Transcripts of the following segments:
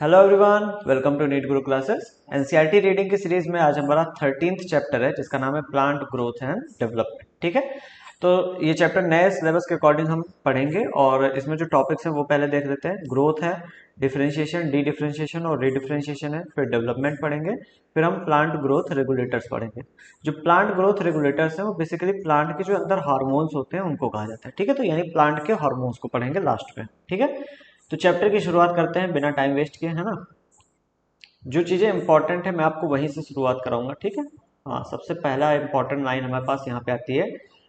Hello everyone, welcome to NEET Guru classes. NCERT reading की series में आज हमारा 13th चैप्टर है जिसका नाम है प्लांट ग्रोथ एंड डेवलपमेंट। ठीक है, तो ये चैप्टर नए सिलेबस के अकॉर्डिंग हम पढ़ेंगे और इसमें जो टॉपिक्स हैं वो पहले देख लेते हैं। ग्रोथ है, डिफरेंशिएशन, डी डिफरेंशिएशन और रीडिफरेंशिएशन है, फिर डेवलपमेंट पढ़ेंगे, फिर हम प्लांट ग्रोथ रेगुलेटर्स पढ़ेंगे। जो प्लांट ग्रोथ रेगुलेटर्स हैं वो बेसिकली प्लांट के जो अंदर हार्मोन्स होते हैं उनको कहा जाता है। ठीक है, तो यानी प्लांट के हार्मोन्स को पढ़ेंगे लास्ट में। ठीक है, तो चैप्टर की शुरुआत करते हैं बिना टाइम वेस्ट किए, है ना। जो चीजें इंपॉर्टेंट है मैं आपको वहीं से शुरुआत कराऊंगा। ठीक है, हाँ, सबसे पहला इंपॉर्टेंट लाइन हमारे पास यहाँ पे आती है,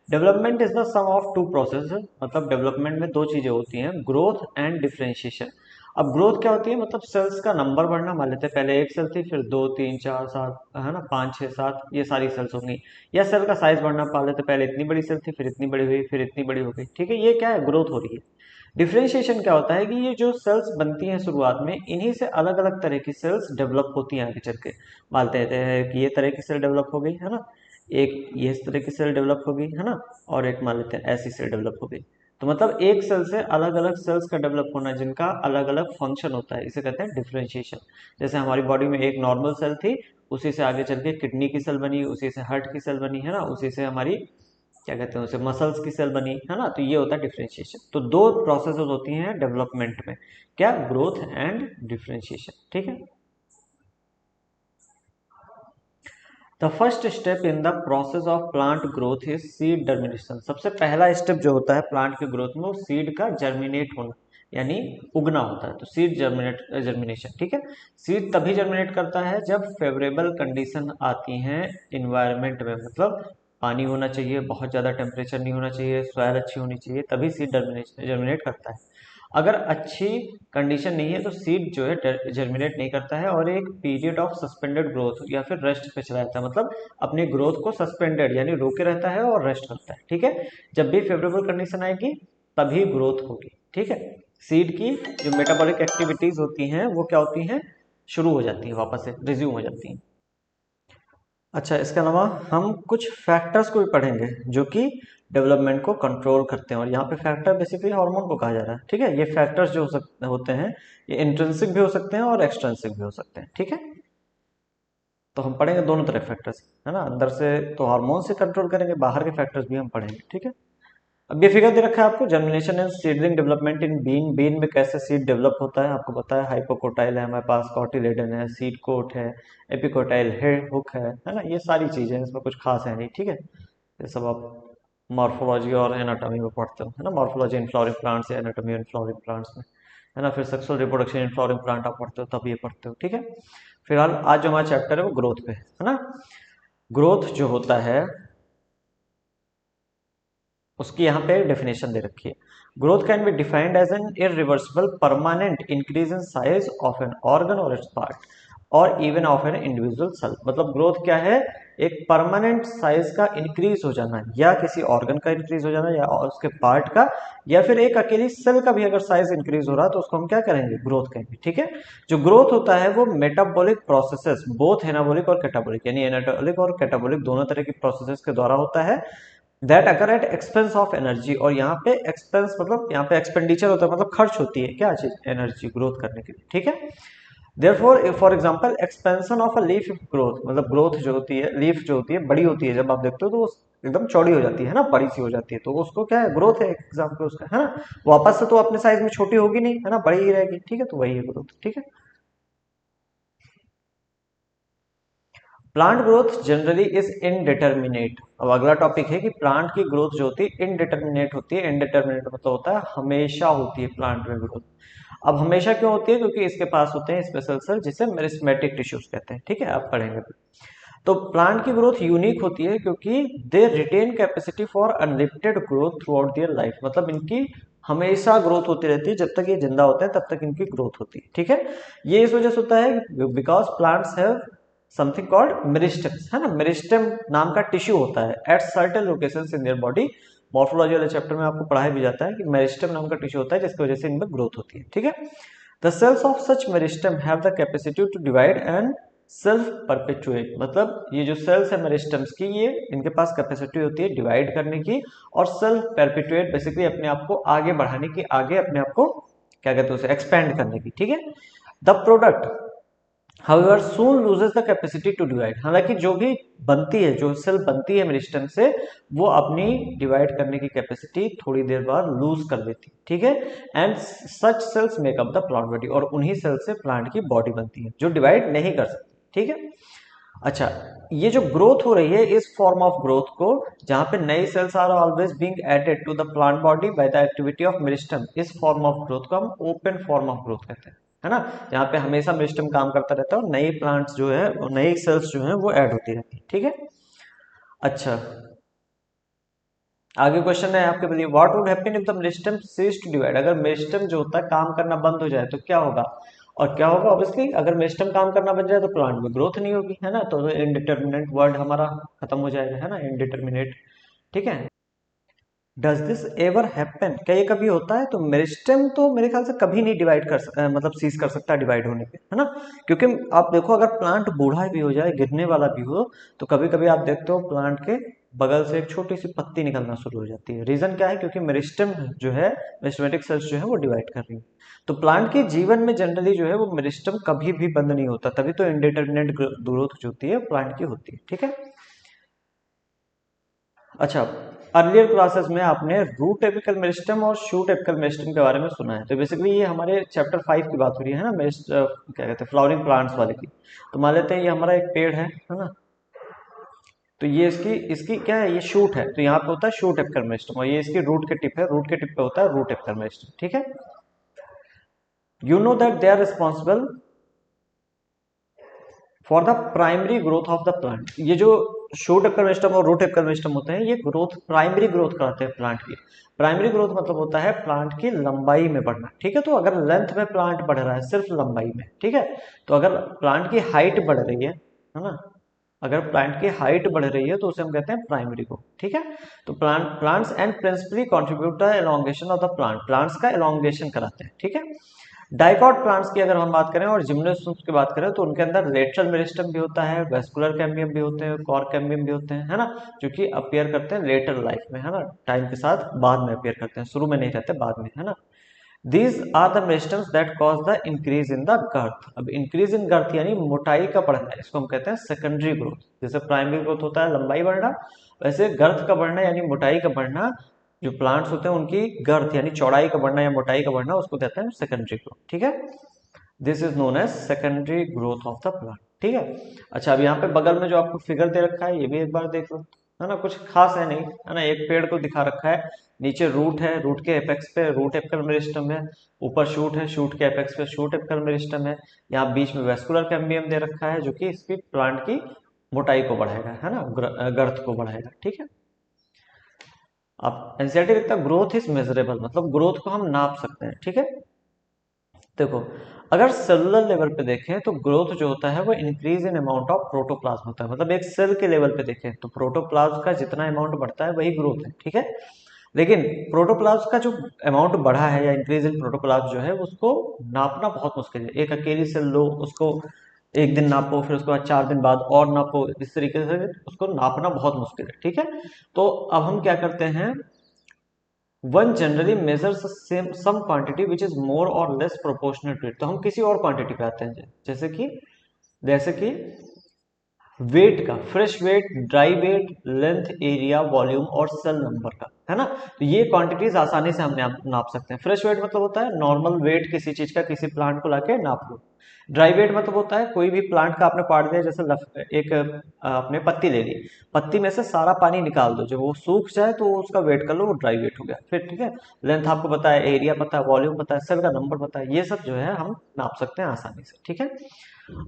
development is the sum of two process. मतलब डेवलपमेंट में दो चीजें होती हैं, ग्रोथ एंड डिफरेंशिएशन। अब ग्रोथ क्या होती है, मतलब सेल्स का नंबर बढ़ना। मान लेते हैं पहले एक सेल थी, फिर दो तीन चार सात, है ना, पाँच छः सात, ये सारी सेल्स होंगी। या सेल का साइज बढ़ना, मान लेते पहले इतनी बड़ी सेल थी, फिर इतनी बड़ी हुई, फिर इतनी बड़ी हो गई। ठीक है, ये क्या है, ग्रोथ हो रही है। डिफरेंशिएशन क्या होता है कि ये जो सेल्स बनती हैं शुरुआत में, इन्हीं से अलग अलग तरह की सेल्स डेवलप होती हैं आगे चल के। मान लेते हैं कि ये तरह की सेल डेवलप हो गई, है ना, एक ये इस तरह की सेल डेवलप हो गई, है ना, और एक मान लेते हैं ऐसी सेल डेवलप हो गई। तो मतलब एक सेल से अलग अलग सेल्स का डेवलप होना जिनका अलग अलग फंक्शन होता है, इसे कहते हैं डिफरेंशिएशन। जैसे हमारी बॉडी में एक नॉर्मल सेल थी, उसी से आगे चल के किडनी की सेल बनी, उसी से हार्ट की सेल बनी, है ना, उसी से हमारी क्या कहते हैं उसे मसल्स की सेल बनी, है ना। तो ये होता है डिफरेंशिएशन। तो दो प्रोसेस होती हैं डेवलपमेंट में, क्या, ग्रोथ एंड डिफरेंशिएशन। ठीक है, the first step in the process of plant growth is seed germination. सबसे पहला स्टेप जो होता है प्लांट के ग्रोथ में, वो सीड का जर्मिनेट होना, यानी उगना होता है। तो सीड जर्मिनेशन। ठीक है, सीड तभी जर्मिनेट करता है जब फेवरेबल कंडीशन आती हैं इन्वायरमेंट में। मतलब पानी होना चाहिए, बहुत ज़्यादा टेम्परेचर नहीं होना चाहिए, सॉइल अच्छी होनी चाहिए, तभी सीड जर्मिनेट करता है। अगर अच्छी कंडीशन नहीं है तो सीड जो है जर्मिनेट नहीं करता है और एक पीरियड ऑफ सस्पेंडेड ग्रोथ या फिर रेस्ट पे चला जाता है। मतलब अपनी ग्रोथ को सस्पेंडेड यानी रोके रहता है और रेस्ट करता है। ठीक है, जब भी फेवरेबल कंडीशन आएगी तभी ग्रोथ होगी। ठीक है, सीड की जो मेटाबॉलिक एक्टिविटीज होती हैं वो क्या होती हैं, शुरू हो जाती है, वापस से रिज्यूम हो जाती हैं। अच्छा, इसके अलावा हम कुछ फैक्टर्स को भी पढ़ेंगे जो कि डेवलपमेंट को कंट्रोल करते हैं, और यहाँ पे फैक्टर बेसिकली हार्मोन को कहा जा रहा है। ठीक है, ये फैक्टर्स जो होते हैं, ये इंट्रिंसिक भी हो सकते हैं और एक्सट्रिंसिक भी हो सकते हैं। ठीक है, तो हम पढ़ेंगे दोनों तरह फैक्टर्स, है ना। अंदर से तो हार्मोन से कंट्रोल करेंगे, बाहर के फैक्टर्स भी हम पढ़ेंगे। ठीक है, अब ये फिगर दे रखा है आपको, germination and seedling development in bean. Bean में कैसे सीड डेवलप होता है आपको पता है, हाइपोकोटाइल है हमारे पास, कॉटिलेडन है, सीड कोट है, एपिकोटाइल है, हुक है ना, ये सारी चीजें हैं, इसमें कुछ खास है नहीं। ठीक है, ये सब आप मॉर्फोलॉजी और एनाटॉमी में पढ़ते हो, है ना। मॉर्फोलॉजी इन फ्लावरिंग प्लांट्स या एनाटॉमी इन फ्लावरिंग प्लांट्स में, है ना। फिर sexual reproduction in flowering plant आप पढ़ते हो, तब ये पढ़ते हो। ठीक है, फिलहाल आज जो हमारा चैप्टर है वो ग्रोथ पे है ना। ग्रोथ जो होता है उसकी यहाँ पे डेफिनेशन दे रखी है, growth can be defined as an irreversible permanent increase in size of an organ और इट्स पार्ट और even of an individual cell. मतलब ग्रोथ क्या है, एक परमानेंट साइज का इंक्रीज हो जाना, या किसी ऑर्गन का इंक्रीज हो जाना, या उसके पार्ट का, या फिर एक अकेली सेल का भी अगर साइज इंक्रीज हो रहा है तो उसको हम क्या करेंगे, ग्रोथ कहेंगे। ठीक है, जो ग्रोथ होता है वो मेटाबॉलिक प्रोसेसेस, बोथ एनाबॉलिक और कैटाबॉलिक, यानी एनाबॉलिक और कैटाबॉलिक दोनों तरह की प्रोसेसेस के द्वारा होता है, that occur at expense of energy. और यहाँ पे एक्सपेंस मतलब यहाँ पे एक्सपेंडिचर होता है, मतलब खर्च होती है क्या चीज, एनर्जी ग्रोथ करने के लिए। ठीक है, therefore for example expansion of a leaf growth, मतलब ग्रोथ जो होती है, लीफ जो होती है बड़ी होती है, जब आप देखते हो तो वो एकदम चौड़ी हो जाती है ना, बड़ी सी हो जाती है, तो उसको क्या है, ग्रोथ है एग्जाम्पल उसका, है ना। वापस से तो अपने साइज में छोटी होगी नहीं, है ना, बड़ी ही रहेगी। ठीक है, तो वही है ग्रोथ। ठीक है, plant growth generally is indeterminate. अब अगला टॉपिक है कि प्लांट की ग्रोथ जो होती है इनडिटर्मिनेट होती है। इनडिटर्मिनेट मतलब होता है हमेशा होती है प्लांट में ग्रोथ। अब हमेशा क्यों होती है, क्योंकि इसके पास होते हैं स्पेशल सेल जिसे मेरिस्टेमेटिक टिश्यूज कहते हैं। ठीक है, आप पढ़ेंगे तो प्लांट की ग्रोथ यूनिक होती है क्योंकि they retain capacity for unlimited growth throughout their life. मतलब इनकी हमेशा ग्रोथ होती रहती है, जब तक ये जिंदा होते हैं तब तक इनकी ग्रोथ होती है। ठीक है, ये इस वजह से होता है because plants have something called meristems, है ना। मेरिस्टेम नाम का टिश्यू होता है at certain locations in their body. Morphology वाले चैप्टर में आपको पढ़ाया भी जाता है कि मेरिस्टेम नाम का टिश्यू होता है जिसकी वजह से इनमें ग्रोथ होती है। ठीक है, the cells of such meristem have the capacity to divide and self perpetuate. मतलब ये जो सेल्स है मेरिस्टेम्स की, ये इनके पास कैपेसिटी होती है डिवाइड करने की और सेल्फ परपेचुएट, बेसिकली अपने आप को आगे बढ़ाने की, आगे अपने आप को क्या कहते हैं उसे एक्सपेंड करने की। ठीक है, the product however soon loses the capacity to divide, हालांकि जो भी बनती है, जो सेल बनती है मेरिस्टेम से, वो अपनी डिवाइड करने की कैपेसिटी थोड़ी देर बाद लूज कर देती है, ठीक है। And such cells make up the plant body, और उन्हीं सेल से प्लांट की बॉडी बनती है जो डिवाइड नहीं कर सकती, ठीक है। अच्छा, ये जो ग्रोथ हो रही है इस फॉर्म ऑफ ग्रोथ को, जहां पे नई cells are always being added to the plant body by the activity of meristem, इस फॉर्म ऑफ ग्रोथ को हम ओपन फॉर्म ऑफ ग्रोथ कहते हैं, है ना। जहाँ पे हमेशा मेरिस्टेम काम करता रहता है और नई प्लांट्स जो है, नई सेल्स जो है वो ऐड होती रहती है, ठीक है। अच्छा, आगे क्वेश्चन है आपके लिए, what would happen if the meristem cease to divide, अगर मेरिस्टेम जो होता है काम करना बंद हो जाए तो क्या होगा। और क्या होगा, ऑब्वियसली अगर मेरिस्टेम काम करना बंद जाए तो प्लांट में ग्रोथ नहीं होगी, है ना। तो इनडिटर्मिनेट वर्ड हमारा खत्म हो जाएगा, है ना, इनडिटर्मिनेट, ठीक है। डज दिस एवर हैपन, क्या ये कभी होता है। तो मेरिस्टेम तो मेरे ख्याल से कभी नहीं डिवाइड कर मतलब सीज कर सकता डिवाइड होने पे, है ना। क्योंकि आप देखो, अगर प्लांट बूढ़ा भी हो जाए, गिरने वाला भी हो, तो कभी कभी आप देखते हो प्लांट के बगल से एक छोटी सी पत्ती निकलना शुरू हो जाती है। रीजन क्या है, क्योंकि मेरिस्टेम जो है, मेरिस्टेमेटिक सेल्स जो है वो डिवाइड कर रही है। तो प्लांट के जीवन में जनरली जो है वो मेरिस्टेम कभी भी बंद नहीं होता, तभी तो इंडिटरमिनेट ग्रोथ जो होती है प्लांट की होती है, ठीक है। अच्छा, अर्लियर क्लासेस में आपने रूट एपिकल मेरिस्टेम और शूट एपिकल मेरिस्टेम के बारे में सुना है। तो बेसिकली ये हमारे चैप्टर 5 की बात हो रही है ना, क्या कहते हैं, फ्लावरिंग प्लांट्स वाले की। तो मान लेते हैं ये हमारा एक पेड़ है ना। तो ये इसकी इसकी क्या है, ये शूट है, तो यहाँ पे होता है शूट एपिकल मेरिस्टेम, और ये इसकी रूट के टिप है, रूट के टिप पे होता है रूट एपिकल मेरिस्टेम, ठीक है। You know that they are responsible for the primary growth of the plant. ये जो शूट एपिकल मेरिस्टेम और रूट एपिकल मेरिस्टेम होते हैं, ये ग्रोथ, प्राइमरी ग्रोथ कराते हैं प्लांट की। प्राइमरी ग्रोथ मतलब होता है प्लांट की लंबाई में बढ़ना, ठीक है। तो अगर लेंथ में प्लांट बढ़ रहा है, सिर्फ लंबाई में, ठीक है। तो अगर प्लांट की हाइट बढ़ रही है ना, अगर प्लांट की हाइट बढ़ रही है तो उसे हम कहते हैं प्राइमरी ग्रोथ, ठीक है। तो plants and principally contribute the elongation of the plant, plants का एलोंगेशन कराते हैं, ठीक है। डाइकॉट प्लांट्स की अगर हम बात करें और जिम्नोस्पर्म्स की बात करें, तो उनके अंदर लेटरल मेरिस्टेम भी होता है, वेस्कुलर कैम्बियम भी होते हैं, कॉर्क कैम्बियम भी होते हैं, है ना, जो कि अपीयर करते हैं लेटर लाइफ में, है ना, टाइम के साथ बाद में अपीयर करते हैं, शुरू में नहीं रहते, बाद में, है ना। These are the meristems that cause the increase in the girth. अब इंक्रीज इन गर्थ यानी मोटाई का बढ़ना, इसको हम कहते हैं सेकेंडरी ग्रोथ। जैसे प्राइमरी ग्रोथ होता है लंबाई बढ़ना, वैसे गर्थ का बढ़ना यानी मोटाई का बढ़ना, जो प्लांट्स होते हैं उनकी गर्थ यानी चौड़ाई का बढ़ना या मोटाई का बढ़ना, उसको कहते हैं सेकेंडरी ग्रोथ, ठीक है। This is known as secondary growth of the plant, ठीक है। अच्छा, अब यहाँ पे बगल में जो आपको फिगर दे रखा है, ये भी एक बार देख लो, है ना, कुछ खास है नहीं, है ना। एक पेड़ को दिखा रखा है, नीचे रूट है, रूट के एपेक्स पे रूट एपिकल मेरिस्टम है, ऊपर शूट है, शूट के एपेक्स पे शूट एपिकल मेरिस्टम है, यहाँ बीच में वेस्कुलर कैम्बियम दे रखा है, जो कि इसकी प्लांट की मोटाई को बढ़ाएगा, है ना, गर्थ को बढ़ाएगा, ठीक है। अब एनसीईआरटी लिखता है ग्रोथ इज मेजरेबल, मतलब ग्रोथ को हम नाप सकते हैं, ठीक है। देखो, अगर सेलुलर लेवल पे देखें तो ग्रोथ जो होता है वो increase in amount of protoplasm होता है, मतलब एक सेल के लेवल पे देखें तो प्रोटोप्लाज्म का जितना अमाउंट बढ़ता है वही ग्रोथ है, ठीक है। लेकिन प्रोटोप्लाज्म का जो अमाउंट बढ़ा है या इंक्रीज इन प्रोटोप्लाज्म जो है उसको नापना बहुत मुश्किल है। एक अकेली सेल लो, उसको एक दिन नापो, फिर उसके बाद 4 दिन बाद और नापो, इस तरीके से उसको नापना बहुत मुश्किल है, ठीक है। तो अब हम क्या करते हैं, one generally measures same some quantity which is more और लेस प्रोपोर्शनल टू इट। तो हम किसी और क्वांटिटी पे आते हैं, जैसे कि वेट का, fresh weight, dry weight, length, area, volume और सेल नंबर का, है ना। तो ये क्वांटिटीज आसानी से हम नाप सकते हैं। फ्रेश वेट मतलब होता है नॉर्मल वेट किसी चीज का, किसी प्लांट को लाके नाप लो। ड्राई वेट मतलब होता है कोई भी प्लांट का आपने पार्ट दिया, जैसे एक आपने पत्ती ले ली, पत्ती में से सारा पानी निकाल दो, जब वो सूख जाए तो उसका वेट कर लो, वो ड्राई वेट हो गया, फिर ठीक है। लेंथ आपको पता है, एरिया पता है, वॉल्यूम पता है, सेल का नंबर पता है, ये सब जो है हम नाप सकते हैं आसानी से, ठीक है।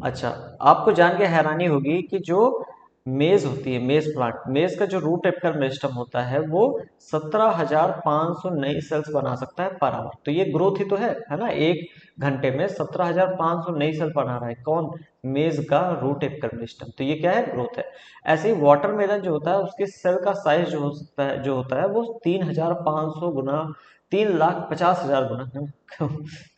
अच्छा, आपको जान के हैरानी होगी कि जो मेज होती है, मेज प्लांट, मेज का जो रूट एपिकल मेरिस्टम होता है वो 17,500 नई सेल्स बना सकता है पर आवर। तो ये ग्रोथ ही तो है ना। 1 घंटे में 17,500 नई सेल बना रहा है कौन, मेज का रूट एपिकल मेरिस्टम। तो ये क्या है, ग्रोथ है। ऐसे ही वाटरमेलन जो होता है उसके सेल का साइज जो होता है वो 3,500 गुना, 3,50,000 गुना है।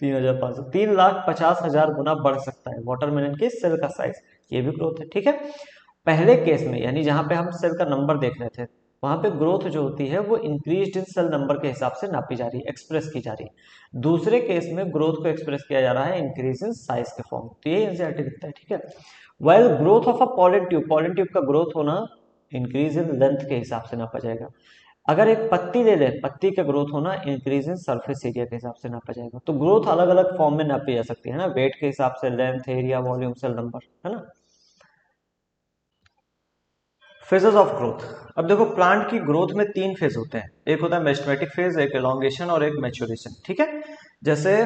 3,500, 3,50,000 गुना बढ़ सकता है वाटरमेलन के सेल का साइज, ये भी ग्रोथ है, ठीक है। पहले केस में यानी जहां पे हम सेल का नंबर देख रहे थे, वहां पे ग्रोथ जो होती है वो इंक्रीज इन सेल नंबर के हिसाब से नापी जा रही है, एक्सप्रेस की जा रही है। दूसरे केस में ग्रोथ को एक्सप्रेस किया जा रहा है इंक्रीज इन साइज के फॉर्म। तो ये एनसीईआरटी दिखता है, ठीक है। While growth of a pollen tube का ग्रोथ होना इंक्रीज इन लेंथ के हिसाब से नापा जाएगा। अगर एक पत्ती ले लें, पत्ती का ग्रोथ होना इंक्रीज इन सरफेस एरिया के हिसाब से नापा जाएगा। तो ग्रोथ अलग अलग फॉर्म में नापी जा सकती है ना, वेट के हिसाब से, length, area, volume, cell number, है ना। Phases of growth. अब देखो प्लांट की ग्रोथ में 3 फेज होते हैं, एक होता है मेरिस्टेमेटिक फेज, एक एलोंगेशन और एक मैच्योरेशन, ठीक है। जैसे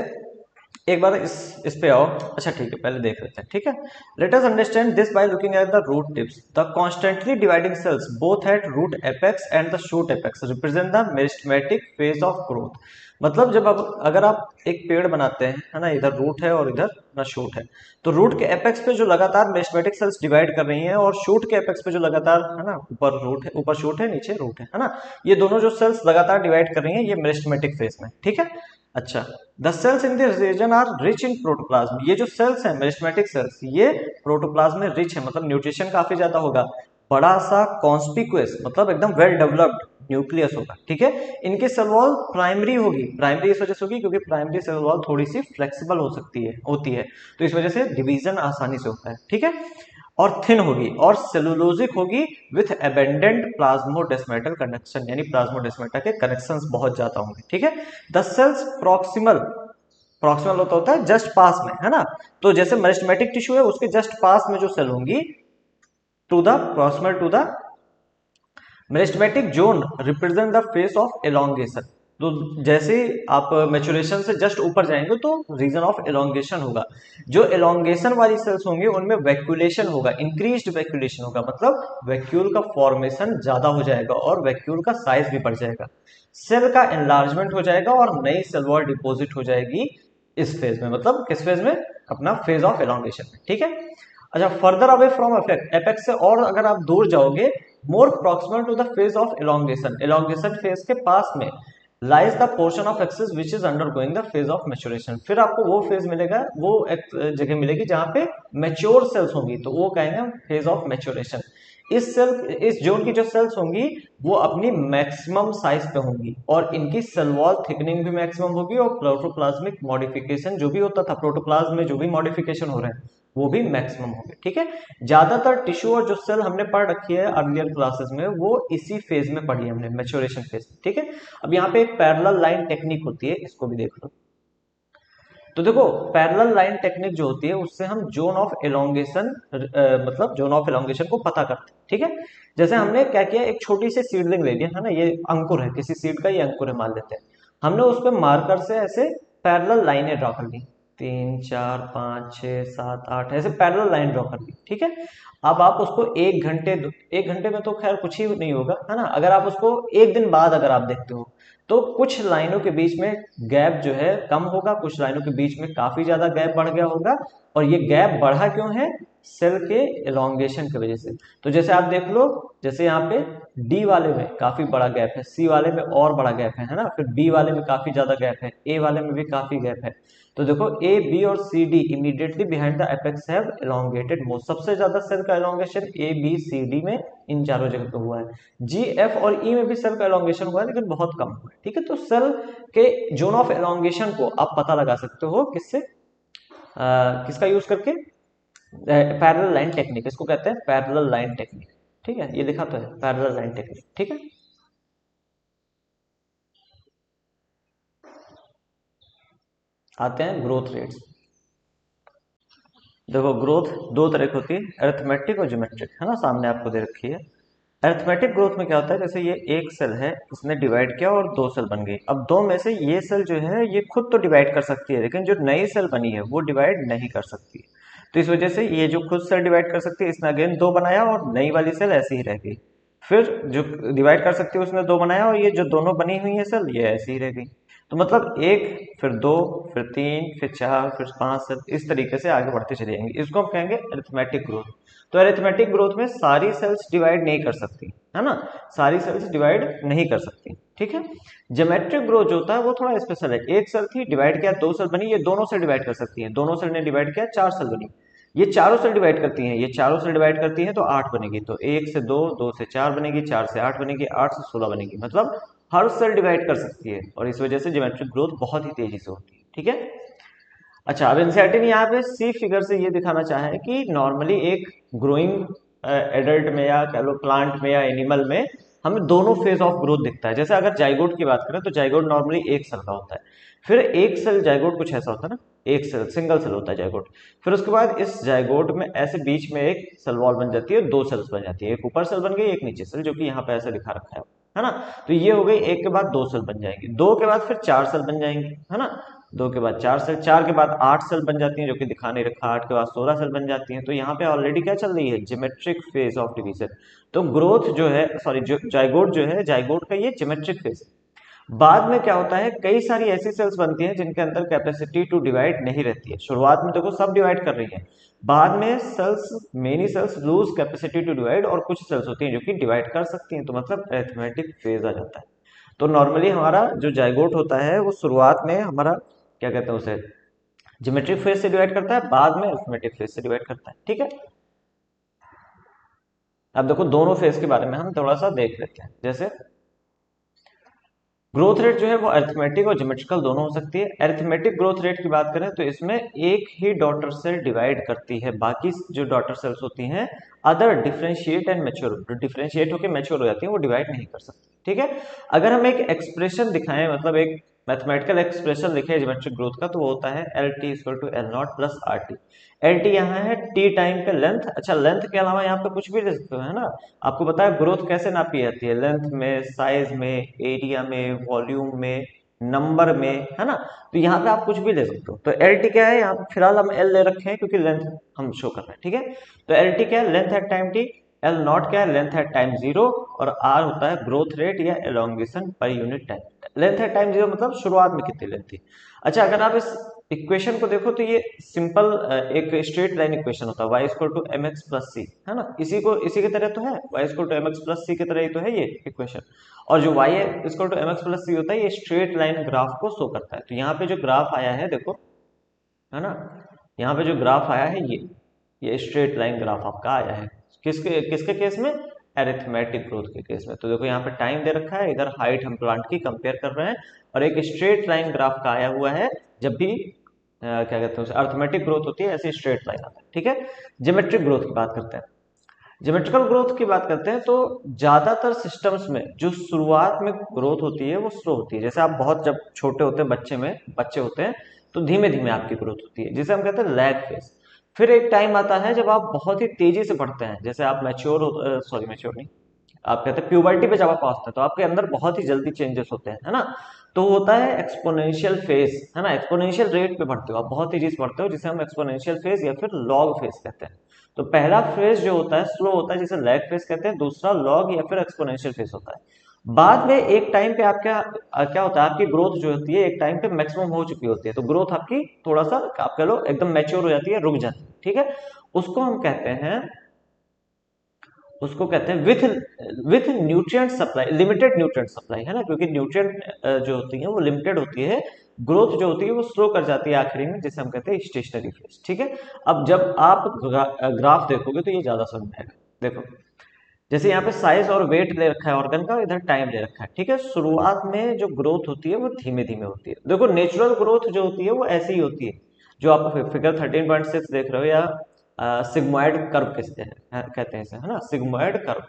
एक बार इस पे आओ, अच्छा ठीक है, पहले देख लेते हैं, ठीक है। Let us understand this by looking at the root tips. The constantly dividing cells both at root apex and the shoot apex represent the meristematic phase of growth. मतलब जब अब अगर आप एक पेड़ बनाते हैं, है ना, इधर रूट है और इधर ना शूट है, तो रूट के एपेक्स पे जो लगातार मेरिस्टेमेटिक सेल्स डिवाइड कर रही हैं और शूट के एपेक्स पे जो लगातार, है ना, ऊपर रूट है, ऊपर शूट है, नीचे रूट है ना, ये दोनों जो सेल्स लगातार डिवाइड कर रही हैं, ये मेरिस्टेमेटिक फेज में, ठीक है। अच्छा, the cells in this region are rich in protoplasm. ये जो सेल्स हैं मेरिस्टेमेटिक सेल्स, ये प्रोटोप्लाज्म में रिच है, मतलब न्यूट्रिशन काफी ज्यादा होगा। बड़ा सा कॉन्स्पिक्यूअस, मतलब एकदम वेल डेवलप्ड न्यूक्लियस होगा, ठीक है। इनकी सेल वॉल प्राइमरी होगी, प्राइमरी इस वजह से होगी क्योंकि प्राइमरी सेल वॉल थोड़ी सी फ्लेक्सिबल हो सकती है, होती है, तो इस वजह से डिवीजन आसानी से होता है, ठीक है। और थिन होगी और सेलुलोजिक होगी विथ एबेंडेंट प्लाज्मोडेस्मेटल कनेक्शन, यानी प्लाज्मोडेस्मेटा के कनेक्शंस बहुत ज्यादा होंगे, ठीक है। द सेल्स प्रॉक्सिमल, प्रॉक्सिमल होता है जस्ट पास में, है ना। तो जैसे मेरिस्टेमेटिक टिश्यू है उसके जस्ट पास में जो सेल होंगी, to the proximal to the meristematic zone represent the phase of elongation. तो जैसे आप मैच्योरेशन से जस्ट ऊपर जाएंगे तो रीजन ऑफ एलोंगेशन होगा। जो एलोंगेशन वाली सेल्स होंगे उनमें वैक्यूलेशन होगा, इंक्रीज्ड वैक्यूलेशन होगा, मतलब वैक्यूल का फॉर्मेशन ज्यादा हो जाएगा और वैक्यूल का साइज भी बढ़ जाएगा। सेल का एनलार्जमेंट हो जाएगा और नई सेल वॉल डिपोजिट हो जाएगी इस फेज में, मतलब किस फेज में, अपना फेज ऑफ एलोंगेशन में, ठीक है। अच्छा, फर्दर अवे फ्रॉम एपेक्स से और अगर आप दूर जाओगे, more proximal to the phase of elongation, elongation phase के पास में lies the portion of axis which is undergoing the phase of maturation. फिर आपको वो फेज मिलेगा, वो एक जगह मिलेगी जहां पे मैच्योर सेल्स होंगी, तो वो कहेंगे फेज ऑफ मैच्योरेशन। इस जोन की जो सेल्स होंगी वो अपनी मैक्सिमम साइज पे होंगी और इनकी सेल वॉल थिकनिंग भी मैक्सिमम होगी और प्रोटोप्लाज्मिक मॉडिफिकेशन जो भी होता था, प्रोटोप्लाज्म में जो भी मॉडिफिकेशन हो रहे हैं वो भी मैक्सिमम होंगे, ठीक है। ज्यादातर टिश्यू और जो सेल हमने पढ़ रखी है अर्लियर क्लासेस में वो इसी फेज में पढ़ी है हमने, मैच्योरेशन फेज, ठीक है। अब यहाँ पे एक पैरेलल लाइन टेक्निक होती है, इसको भी देख लो। तो देखो पैरेलल लाइन टेक्निक जो होती है उससे हम जोन ऑफ एलोंगेशन, मतलब जोन ऑफ एलोंगेशन को पता करते हैं, ठीक है। जैसे हमने क्या किया, एक छोटी सी सीडलिंग ले लिया, है ना, ये अंकुर है, किसी सीड का ये अंकुर है मान लेते हैं। हमने उस पर मार्कर से ऐसे पैरेलल लाइनें ड्रॉ कर ली, 3 4 5 6 7 8 ऐसे पैरेलल लाइन ड्रॉ कर ली, ठीक है। अब आप उसको 1 घंटे, 1 घंटे में तो खैर कुछ ही नहीं होगा, है ना। अगर आप उसको एक दिन बाद अगर आप देखते हो तो कुछ लाइनों के बीच में गैप जो है कम होगा, कुछ लाइनों के बीच में काफी ज्यादा गैप बढ़ गया होगा। और ये गैप बढ़ा क्यों है, सेल के एलोंगेशन की वजह से। तो जैसे आप देख लो, जैसे यहाँ पे डी वाले में काफी बड़ा गैप है, सी वाले में और बड़ा गैप है ना, फिर बी वाले में काफी ज्यादा गैप है, ए वाले में भी काफी गैप है। तो देखो ए बी और C D immediately behind the apex have elongated most, सबसे ज्यादा सेल का elongation A B C D में इन चारों जगह पे हुआ है। जी एफ और ई में भी सेल का एलोंगेशन हुआ है लेकिन बहुत कम हुआ है, ठीक है। तो सेल के जोन ऑफ एलोंगेशन को आप पता लगा सकते हो किससे, किसका यूज करके, पैरेलल लाइन टेक्निक, इसको कहते हैं पैरेलल लाइन टेक्निक, ठीक है। ये लिखा तो है पैरेलल लाइन टेक्निक, ठीक है। आते हैं ग्रोथ रेट्स। देखो ग्रोथ दो तरह की होती है, अरिथमेटिक और ज्योमेट्रिक, है ना, सामने आपको दे रखी है। अरिथमेटिक ग्रोथ में क्या होता है, जैसे ये एक सेल है, इसने डिवाइड किया और 2 सेल बन गई। अब दो में से ये सेल जो है ये खुद तो डिवाइड कर सकती है लेकिन जो नई सेल बनी है वो डिवाइड नहीं कर सकती। तो इस वजह से ये जो खुद सेल डिवाइड कर सकती है इसने अगेन 2 बनाया और नई वाली सेल ऐसी ही रह गई। फिर जो डिवाइड कर सकती है उसने 2 बनाया और ये जो दोनों बनी हुई है सेल ये ऐसी ही रह गई। तो मतलब 1 फिर 2 फिर 3 फिर 4 फिर 5 सेल इस तरीके से आगे बढ़ते चले जाएंगे, इसको हम कहेंगे अरिथमेटिक ग्रोथ। तो अरिथमेटिक ग्रोथ में सारी सेल्स डिवाइड नहीं कर सकती, है ना, सारी सेल्स डिवाइड नहीं कर सकती, ठीक है। ज्योमेट्रिक ग्रोथ जो होता है वो थोड़ा स्पेशल है, एक सेल थी डिवाइड किया 2 सेल बनी, ये दोनों से डिवाइड कर सकती है, दोनों सेल ने डिवाइड किया 4 सेल बनी। ये चारों सेल डिवाइड करती हैं, ये चारों सेल डिवाइड करती हैं तो 8 बनेगी, तो 1 से 2, 2 से 4 बनेगी, 4 से 8 बनेगी, 8 से 16 बनेगी, मतलब हर सेल डिवाइड कर सकती है और इस वजह से ज्योमेट्रिक ग्रोथ बहुत ही तेजी से होती है। ठीक है। अच्छा, अब एनसीईआरटी ने यहाँ पे सी फिगर से ये दिखाना चाहा है कि नॉर्मली एक ग्रोइंग एडल्ट में या कह लो प्लांट में या एनिमल में हमें दोनों फेज ऑफ ग्रोथ दिखता है। जैसे अगर जाइगोट की बात करें तो जाइगोट नॉर्मली एक सेल का होता है, फिर एक सेल जाइगोट कुछ ऐसा होता है ना, एक सेल सिंगल सेल होता है जाइगोट, फिर उसके बाद इस जाइगोट में ऐसे बीच में एक सेल वॉल बन जाती है, दो सेल्स बन जाती है, एक ऊपर सेल बन गई, एक नीचे सेल, जो कि यहाँ पे ऐसे दिखा रखा है ना। तो ये हो गई, एक के बाद दो सेल बन जाएंगे, दो के बाद फिर चार सेल बन जाएंगे, है ना, दो के बाद चार सेल, चार के बाद आठ सेल बन जाती हैं, जो कि दिखा नहीं रखा, आठ के बाद 16 सेल बन जाती हैं। तो यहाँ पे ऑलरेडी क्या चल रही है, ज्योमेट्रिक फेज ऑफ डिवीजन। तो ग्रोथ जो है, सॉरी जो जाइगोट जो है, जाइगोट का ये ज्योमेट्रिक फेज है। बाद में क्या होता है, कई सारी ऐसी सेल्स बनती हैं जिनके अंदर कैपेसिटी टू डिवाइड नहीं रहती है। शुरुआत में देखो सब डिवाइड कर रही है, बाद में cells, many cells lose capacity to divide, और कुछ सेल्स होती हैं जो कि डिवाइड कर सकती हैं, तो मतलब अरिथमेटिक फेज आ जाता है। तो नॉर्मली हमारा जो जाइगोट होता है वो शुरुआत में हमारा क्या कहते हैं उसे, ज्योमेट्रिक फेज से डिवाइड करता है, बाद में अरिथमेटिक फेज से डिवाइड करता है। ठीक है। अब देखो दोनों फेज के बारे में हम थोड़ा सा देख लेते हैं। जैसे ग्रोथ रेट जो है वो अरिथमेटिक और ज्योमेट्रिकल दोनों हो सकती है। अरिथमेटिक ग्रोथ रेट की बात करें तो इसमें एक ही डॉटर सेल डिवाइड करती है, बाकी जो डॉटर सेल्स होती हैं other differentiate and mature, differentiate होकर मैच्योर हो जाती है, वो डिवाइड नहीं कर सकती। ठीक है। अगर हम एक एक्सप्रेशन दिखाएं, मतलब एक मैथमेटिकल एक्सप्रेशन लिखे ज्योमेट्रिक ग्रोथ का, तो वो होता है L T equal to L not plus R T. L T यहाँ है टी टाइम पे लेंथ। अच्छा, लेंथ के अलावा यहाँ पे कुछ भी दे सकते हो, है ना। आपको पता है ग्रोथ कैसे नापी जाती है, लेंथ में, साइज में, एरिया में, वॉल्यूम में, नंबर में, है ना। तो यहाँ पे आप कुछ भी ले सकते हो। तो एल टी क्या है, यहाँ पे फिलहाल हम एल ले रखे हैं क्योंकि लेंथ हम शो कर रहे हैं। ठीक है। तो एल टी क्या है, length at time T. L not क्या है, लेंथ एट टाइम जीरो। और आर होता है ग्रोथ रेट या elongation per unit time. Length at time zero मतलब शुरुआत में कितनी लेंथ थी। अच्छा, अगर आप इस इक्वेशन को देखो तो ये सिंपल एक स्ट्रेट लाइन इक्वेशन होता है, y equal to m x plus c, है ना। इसी की तरह तो है, y equal to m x plus c की तरह ही तो है ये इक्वेशन। और जो y equal to m x plus c होता है, ये स्ट्रेट लाइन ग्राफ को शो करता है। तो यहाँ पे जो ग्राफ आया है देखो, है ना, यहाँ पे जो ग्राफ आया है ये स्ट्रेट लाइन ग्राफ आपका आया है, किसके किसके केस में, एरिथमेटिक ग्रोथ के केस में। तो देखो यहाँ पे टाइम दे रखा है, इधर हाइट हम प्लांट की कंपेयर कर रहे हैं, और एक स्ट्रेट लाइन ग्राफ का आया हुआ है। जब भी क्या कहते हैं, अर्थमेटिक ग्रोथ होती है ऐसे स्ट्रेट लाइन आता है। ठीक है। ज्योमेट्रिक ग्रोथ की बात करते हैं। ज्योमेट्रिकल ग्रोथ की बात करते हैं तो ज्यादातर सिस्टम्स में जो शुरुआत में ग्रोथ होती है वो स्लो होती है। जैसे आप बहुत जब छोटे होते हैं, बच्चे होते हैं, तो धीमे धीमे आपकी ग्रोथ होती है, जिसे हम कहते हैं लैग फेज। फिर एक टाइम आता है जब आप बहुत ही तेजी से बढ़ते हैं, जैसे आप मैच्योर हो, सॉरी मैच्योर नहीं, आप कहते हैं प्यूबर्टी पे जब आप पहुंचते हैं तो आपके अंदर बहुत ही जल्दी चेंजेस होते हैं, है ना। तो होता है एक्सपोनेंशियल फेज, है ना, एक्सपोनेंशियल रेट पे बढ़ते हो आप, बहुत तेजी से बढ़ते हो, जिसे हम एक्सपोनेंशियल फेज या फिर लॉग फेज कहते हैं। तो पहला फेज जो होता है स्लो होता है, जिसे लैग फेज कहते हैं, दूसरा लॉग या फिर एक्सपोनेंशियल फेज होता है। बाद में एक टाइम पे आप क्या होता है, आपकी ग्रोथ जो होती है एक टाइम पे मैक्सिमम हो चुकी होती है, तो ग्रोथ आपकी थोड़ा सा आप कह लो एकदम मैच्योर हो जाती है, रुक जाती है। ठीक है। उसको हम कहते हैं, उसको कहते हैं with nutrient supply, limited nutrient supply, है ना, क्योंकि न्यूट्रिएंट जो होती है वो लिमिटेड होती है, ग्रोथ जो होती है वो स्लो कर जाती है आखिरी में, जिसे हम कहते हैं स्टेशनरी फेज। ठीक है। अब जब आप ग्राफ देखोगे तो ये ज्यादा समझ में आएगा। देखो, जैसे यहाँ पे साइज और वेट ले रखा है ऑर्गन का, इधर टाइम ले रखा है। ठीक है। शुरुआत में जो ग्रोथ होती है वो धीमे धीमे होती है। देखो नेचुरल ग्रोथ जो होती है वो ऐसी ही होती है, जो आप फिगर 13.6 देख रहे हो, या सिग्मोइड कर्व कहते हैं इसे, है ना, सिग्मोइड कर्व।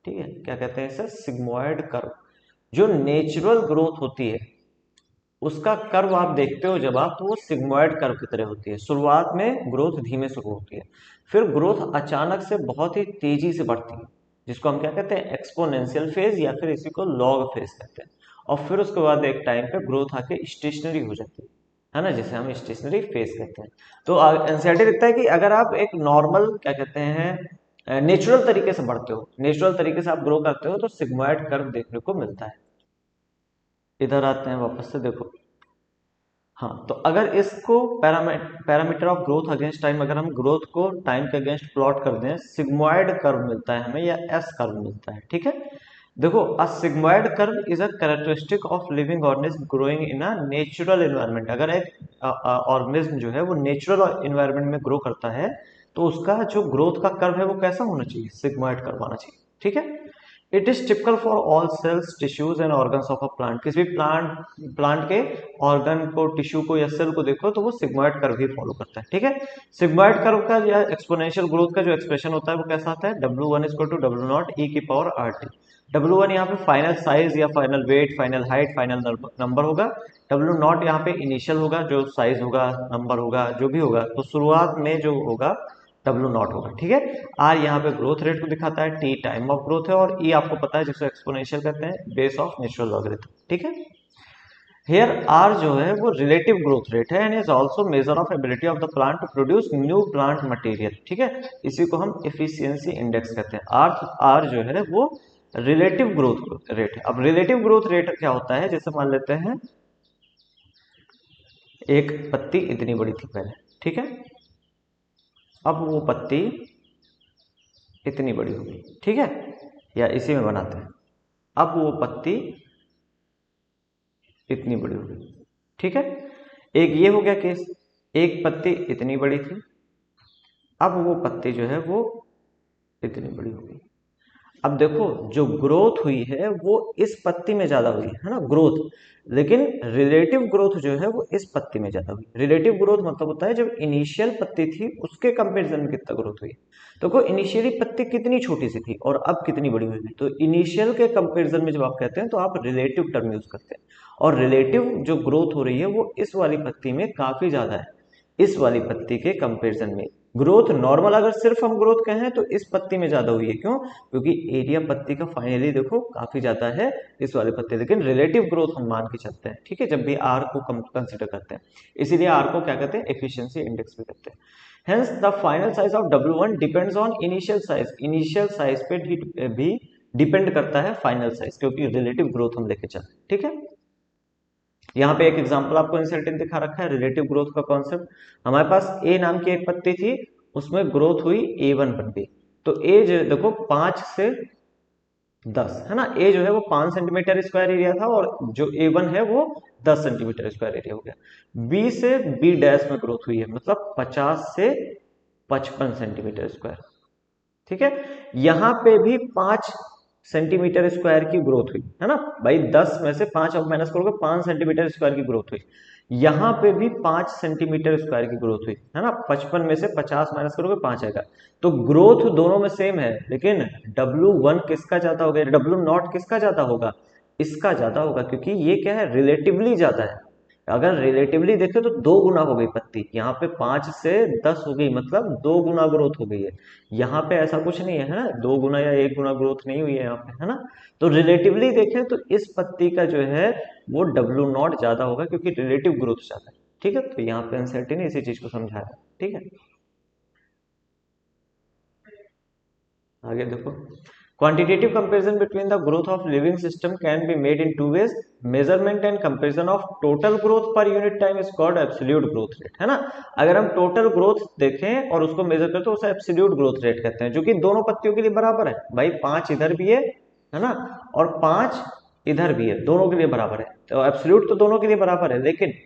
ठीक है। क्या कहते हैं इसे, सिग्मोइड कर्व। जो नेचुरल ग्रोथ होती है उसका कर्व आप देखते हो जब आप, तो वो सिग्मोइड कर्व की तरह होती है। शुरुआत में ग्रोथ धीमे शुरू होती है, फिर ग्रोथ अचानक से बहुत ही तेजी से बढ़ती है, जिसको हम क्या कहते हैं, एक्सपोनेंशियल फेज, या फिर इसी को लॉग फेज कहते हैं। और फिर उसके बाद एक टाइम पे ग्रोथ आके स्टेशनरी हो जाती है ना, जिसे हम स्टेशनरी फेज कहते हैं। तो एनसीईआरटी लिखता है कि अगर आप एक नॉर्मल क्या कहते हैं नेचुरल तरीके से बढ़ते हो, नेचुरल तरीके से आप ग्रो करते हो, तो सिग्मोइड कर्व देखने को मिलता है। इधर आते हैं वापस से, देखो, हाँ, तो अगर इसको parameter of growth against time, अगर हम ग्रोथ को टाइम के अगेंस्ट प्लॉट कर दें, सिग्मोइड कर्व मिलता है हमें, या एस कर्व मिलता है। ठीक है। देखो, a sigmoid curve is a characteristic of living organism growing in a natural environment. अगर एक ऑर्गेनिज्म जो है वो नेचुरल एनवायरनमेंट में ग्रो करता है, तो उसका जो ग्रोथ का कर्व है वो कैसा होना चाहिए, सिग्मॉइड कर्व आना चाहिए। ठीक है, it is typical for all sales tissues and organs of a plant. किसी भी प्लांट के ऑर्गन को, टिश्यू को या सेल को देखो तो वो सिग्मॉइड कर्व ही फॉलो करता है। ठीक है, सिग्मॉइड कर्व का या एक्सपोनेंशियल ग्रोथ का जो एक्सप्रेशन होता है वो कैसा आता है, W1 is equal to W0 e की पावर RT। W1 यहाँ पे फाइनल साइज या final weight, final height, final number होगा। W0 यहाँ पे इनिशियल होगा, जो साइज होगा, नंबर होगा, जो भी होगा, तो शुरुआत में जो होगा W0 होगा। ठीक है, R यहाँ पे ग्रोथ रेट को दिखाता है, T टाइम ऑफ ग्रोथ है, और E आपको पता है जिसको एक्सपोनेंशियल कहते हैं, बेस ऑफ नेचुरल लॉगरिथम। ठीक है, हेयर R जो है वो रिलेटिव ग्रोथ रेट है and is also measure of ability of the plant to produce new plant material. ठीक है, इसी को हम एफिशिएंसी इंडेक्स कहते हैं। R जो है वो रिलेटिव ग्रोथ रेट है। अब रिलेटिव ग्रोथ रेट क्या होता है, जैसे मान लेते हैं एक पत्ती इतनी बड़ी थी पहले, ठीक है, अब वो पत्ती इतनी बड़ी हो गई। ठीक है, या इसी में बनाते हैं, अब वो पत्ती इतनी बड़ी हो गई। ठीक है, एक ये हो गया केस, एक पत्ती इतनी बड़ी थी, अब वो पत्ती जो है वो इतनी बड़ी हो गई। अब देखो जो ग्रोथ हुई है वो इस पत्ती में ज्यादा हुई है ना ग्रोथ, लेकिन रिलेटिव ग्रोथ जो है वो इस पत्ती में ज्यादा हुई। रिलेटिव ग्रोथ मतलब होता है जब इनिशियल पत्ती थी उसके कंपैरिजन में कितना ग्रोथ हुई। तो को इनिशियली पत्ती कितनी छोटी सी थी और अब कितनी बड़ी हुई, तो इनिशियल के कंपैरिजन में जब आप कहते हैं तो आप रिलेटिव टर्म यूज करते हैं, और रिलेटिव जो ग्रोथ हो रही है वो इस वाली पत्ती में काफी ज्यादा है, इस वाली पत्ती के कंपैरिजन में। ग्रोथ नॉर्मल अगर सिर्फ हम ग्रोथ कहें तो इस पत्ती में ज्यादा हुई है, क्यों, क्योंकि एरिया पत्ती का फाइनली देखो काफी ज्यादा है इस वाले पत्ते, लेकिन रिलेटिव ग्रोथ हम मान के चलते हैं। ठीक है, जब भी आर को कंसिडर करते हैं, इसीलिए आर को क्या कहते हैं, एफिशिएंसी इंडेक्स भी कहते हैं। Hence the final size of W1 depends on initial size. Initial size पे भी डिपेंड करता है फाइनल साइज, क्योंकि रिलेटिव ग्रोथ हम लेके चलते हैं। ठीक है, यहाँ पे एक एग्जांपल आपको इंसर्टेड दिखा रखा है रिलेटिव ग्रोथ का कॉन्सेप्ट। हमारे पास ए नाम की एक पत्ती थी, उसमें ग्रोथ हुई A1 बन गई, तो ए जो देखो 5 से 10 है ना, ए जो है वो 5 सेंटीमीटर स्क्वायर एरिया था और जो A1 है वो 10 सेंटीमीटर स्क्वायर एरिया हो गया। बी से बी डैश में ग्रोथ हुई है, मतलब 50 से 55 सेंटीमीटर स्क्वायर। ठीक है, यहां पे भी 5 सेंटीमीटर स्क्वायर की ग्रोथ हुई है ना भाई, 10 में से 5 अब माइनस करोगे 5 सेंटीमीटर स्क्वायर की ग्रोथ हुई। यहां पे भी 5 सेंटीमीटर स्क्वायर की ग्रोथ हुई है ना, 55 में से 50 माइनस करोगे 5 आएगा। तो ग्रोथ दोनों में सेम है, लेकिन W1 किसका ज्यादा होगा, W0 किसका ज्यादा होगा, इसका ज्यादा होगा, क्योंकि ये क्या है, रिलेटिवली ज्यादा है। अगर रिलेटिवली देखें तो 2 गुना हो गई पत्ती, यहाँ पे 5 से 10 हो गई, मतलब 2 गुना ग्रोथ हो गई है। यहाँ पे ऐसा कुछ नहीं है ना, 2 गुना या 1 गुना ग्रोथ नहीं हुई है यहाँ पे, है ना। तो रिलेटिवली देखें तो इस पत्ती का जो है वो W0 ज्यादा होगा, क्योंकि रिलेटिव ग्रोथ ज्यादा है। ठीक है, तो यहाँ पे अनसर्टेन ने इसी चीज को समझाया। ठीक है, आगे देखो, quantitative comparison between the growth of living system can be made in two ways. measurement and comparison of total growth per unit time is called absolute growth rate, है ना। अगर हम टोटल ग्रोथ देखें और उसको मेजर करें तो उसे एब्सोल्यूट ग्रोथ रेट कहते हैं, जो कि दोनों पत्तियों के लिए बराबर है भाई, 5 इधर भी है ना, और 5 इधर भी है, दोनों के लिए बराबर है, तो एब्सोल्यूट तो दोनों के लिए बराबर है, लेकिन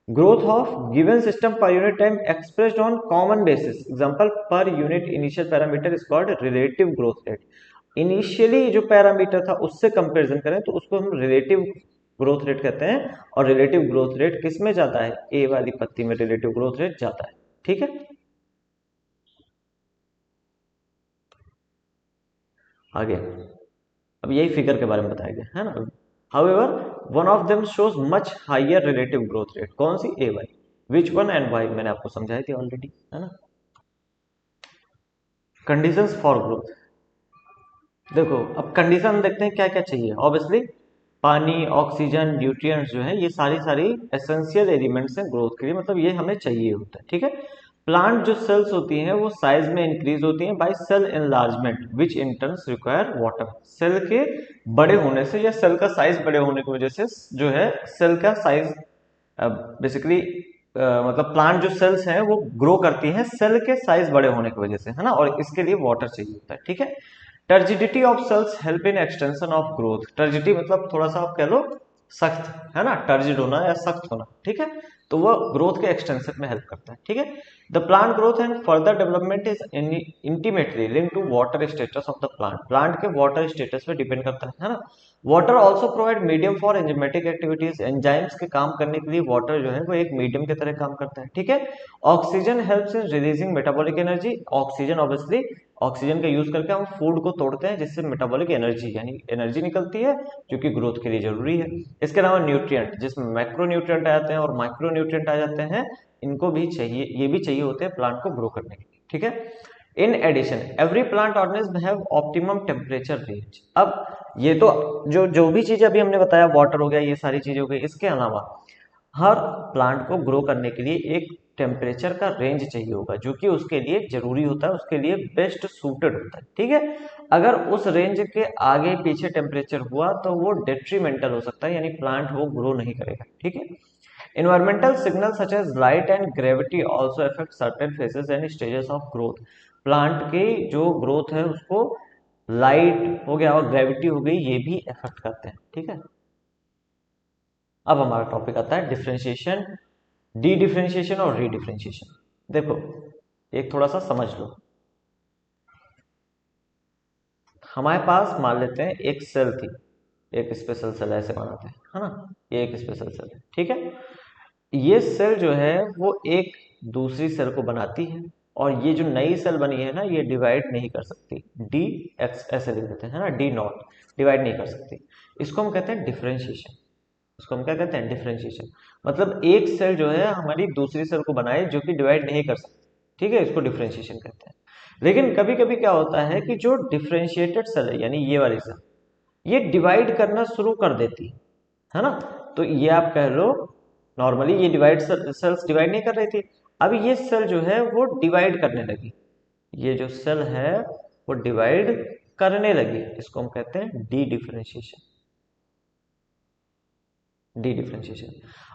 growth of given system per unit time expressed on common basis, example per unit initial parameter is called relative growth rate। Initially जो पैरामीटर था उससे कंपैरिजन करें तो उसको हम रिलेटिव ग्रोथ रेट कहते हैं, और रिलेटिव ग्रोथ रेट किस में जाता है, ए वाली पत्ती में रिलेटिव ग्रोथ रेट जाता है। ठीक है, आगे अब यही फिगर के बारे में बताया गया है ना। However, one of them shows much higher relative growth rate, कौन सी, ए वाली, विच वन एंड वाई मैंने आपको समझाई थी ऑलरेडी, है ना। कंडीशंस फॉर ग्रोथ, देखो अब कंडीशन देखते हैं क्या क्या चाहिए। ऑब्वियसली पानी, ऑक्सीजन, न्यूट्रिएंट्स जो है ये सारी सारी एसेंशियल एलिमेंट्स हैं ग्रोथ के लिए, मतलब ये हमें चाहिए होता है। ठीक है, प्लांट जो सेल्स होती हैं वो साइज में इंक्रीज होती हैं by cell enlargement which in turns require water. Cell के बड़े होने से या सेल का साइज बड़े होने की वजह से जो है सेल का साइज बेसिकली मतलब प्लांट जो सेल्स हैं वो ग्रो करती हैं सेल के साइज बड़े होने की वजह से, है ना, और इसके लिए वाटर चाहिए होता है। ठीक है, turgidity of cells help in extension of growth. Turgidity मतलब थोड़ा सा आप कह लो सख्त, है ना, टर्जिड होना या सख्त होना। ठीक है, तो वो ग्रोथ के एक्सटेंशन में हेल्प करता है, ठीक है। The plant growth and further development is intimately link to water status of the plant, plant के वाटर स्टेटस पे डिपेंड करता है ना। Water also provide medium for enzymatic activities, enzymes के काम करने के लिए वाटर जो है वो एक मीडियम की तरह काम करता है, ठीक है। Oxygen helps in releasing metabolic energy, oxygen obviously oxygen का यूज करके हम फूड को तोड़ते हैं जिससे मेटाबॉलिक एनर्जी यानी एनर्जी निकलती है जो कि ग्रोथ के लिए जरूरी है। इसके अलावा न्यूट्रिएंट जिसमें मैक्रो न्यूट्रिएंट आ जाते हैं और माइक्रो न्यूट्रिएंट आ जाते हैं, इनको भी चाहिए, ये भी चाहिए होते हैं प्लांट को ग्रो करने के लिए, ठीक है। In addition every plant organism have optimum temperature range. अब ये तो जो जो भी चीजें अभी हमने बताया, वाटर हो गया, ये सारी चीजें हो गई, इसके अलावा हर प्लांट को ग्रो करने के लिए एक टेम्परेचर का रेंज चाहिए होगा जो कि उसके लिए जरूरी होता है, उसके लिए बेस्ट सूटेड होता है, ठीक है। अगर उस रेंज के आगे पीछे टेम्परेचर हुआ तो वो डेट्रीमेंटल हो सकता है, यानी प्लांट वो ग्रो नहीं करेगा, ठीक है। Environmental signals such as light and gravity also affect certain phases and stages of growth. Plant की जो ग्रोथ है उसको लाइट हो गया और ग्रेविटी हो गई, ये भी इफेक्ट करते हैं, ठीक है। अब हमारा टॉपिक आता है डिफरेंशिएशन, डी डिफरेंशिएशन और री डिफरेंशिएशन। देखो एक थोड़ा सा समझ लो, हमारे पास मान लेते हैं एक सेल थी, एक स्पेशल सेल ऐसे बनाते हैं, है ना, ये एक स्पेशल सेल है, ठीक है। ये सेल जो है वो एक दूसरी सेल को बनाती है और ये जो नई सेल बनी है ना ये डिवाइड नहीं कर सकती, डी एक्स ऐसे लिख देते हैं ना, डी नॉट, डिवाइड नहीं कर सकती, इसको हम कहते हैं डिफरेंशिएशन। इसको हम क्या कहते हैं, डिफरेंशिएशन। मतलब एक सेल जो है हमारी दूसरी सेल को बनाए जो कि डिवाइड नहीं कर सकती, ठीक है, इसको डिफरेंशिएशन कहते हैं। लेकिन कभी कभी क्या होता है कि जो डिफरेंशिएटेड सेल है यानी ये वाली सेल, ये डिवाइड करना शुरू कर देती है ना। तो ये आप कह लो नॉर्मली ये सेल्स डिवाइड नहीं कर रही थी, अब ये सेल जो है वो डिवाइड करने लगी, ये जो सेल है वो डिवाइड करने लगी, इसको हम कहते हैं डी डिफरेंशिएशन, डी डिफरेंशिएशन।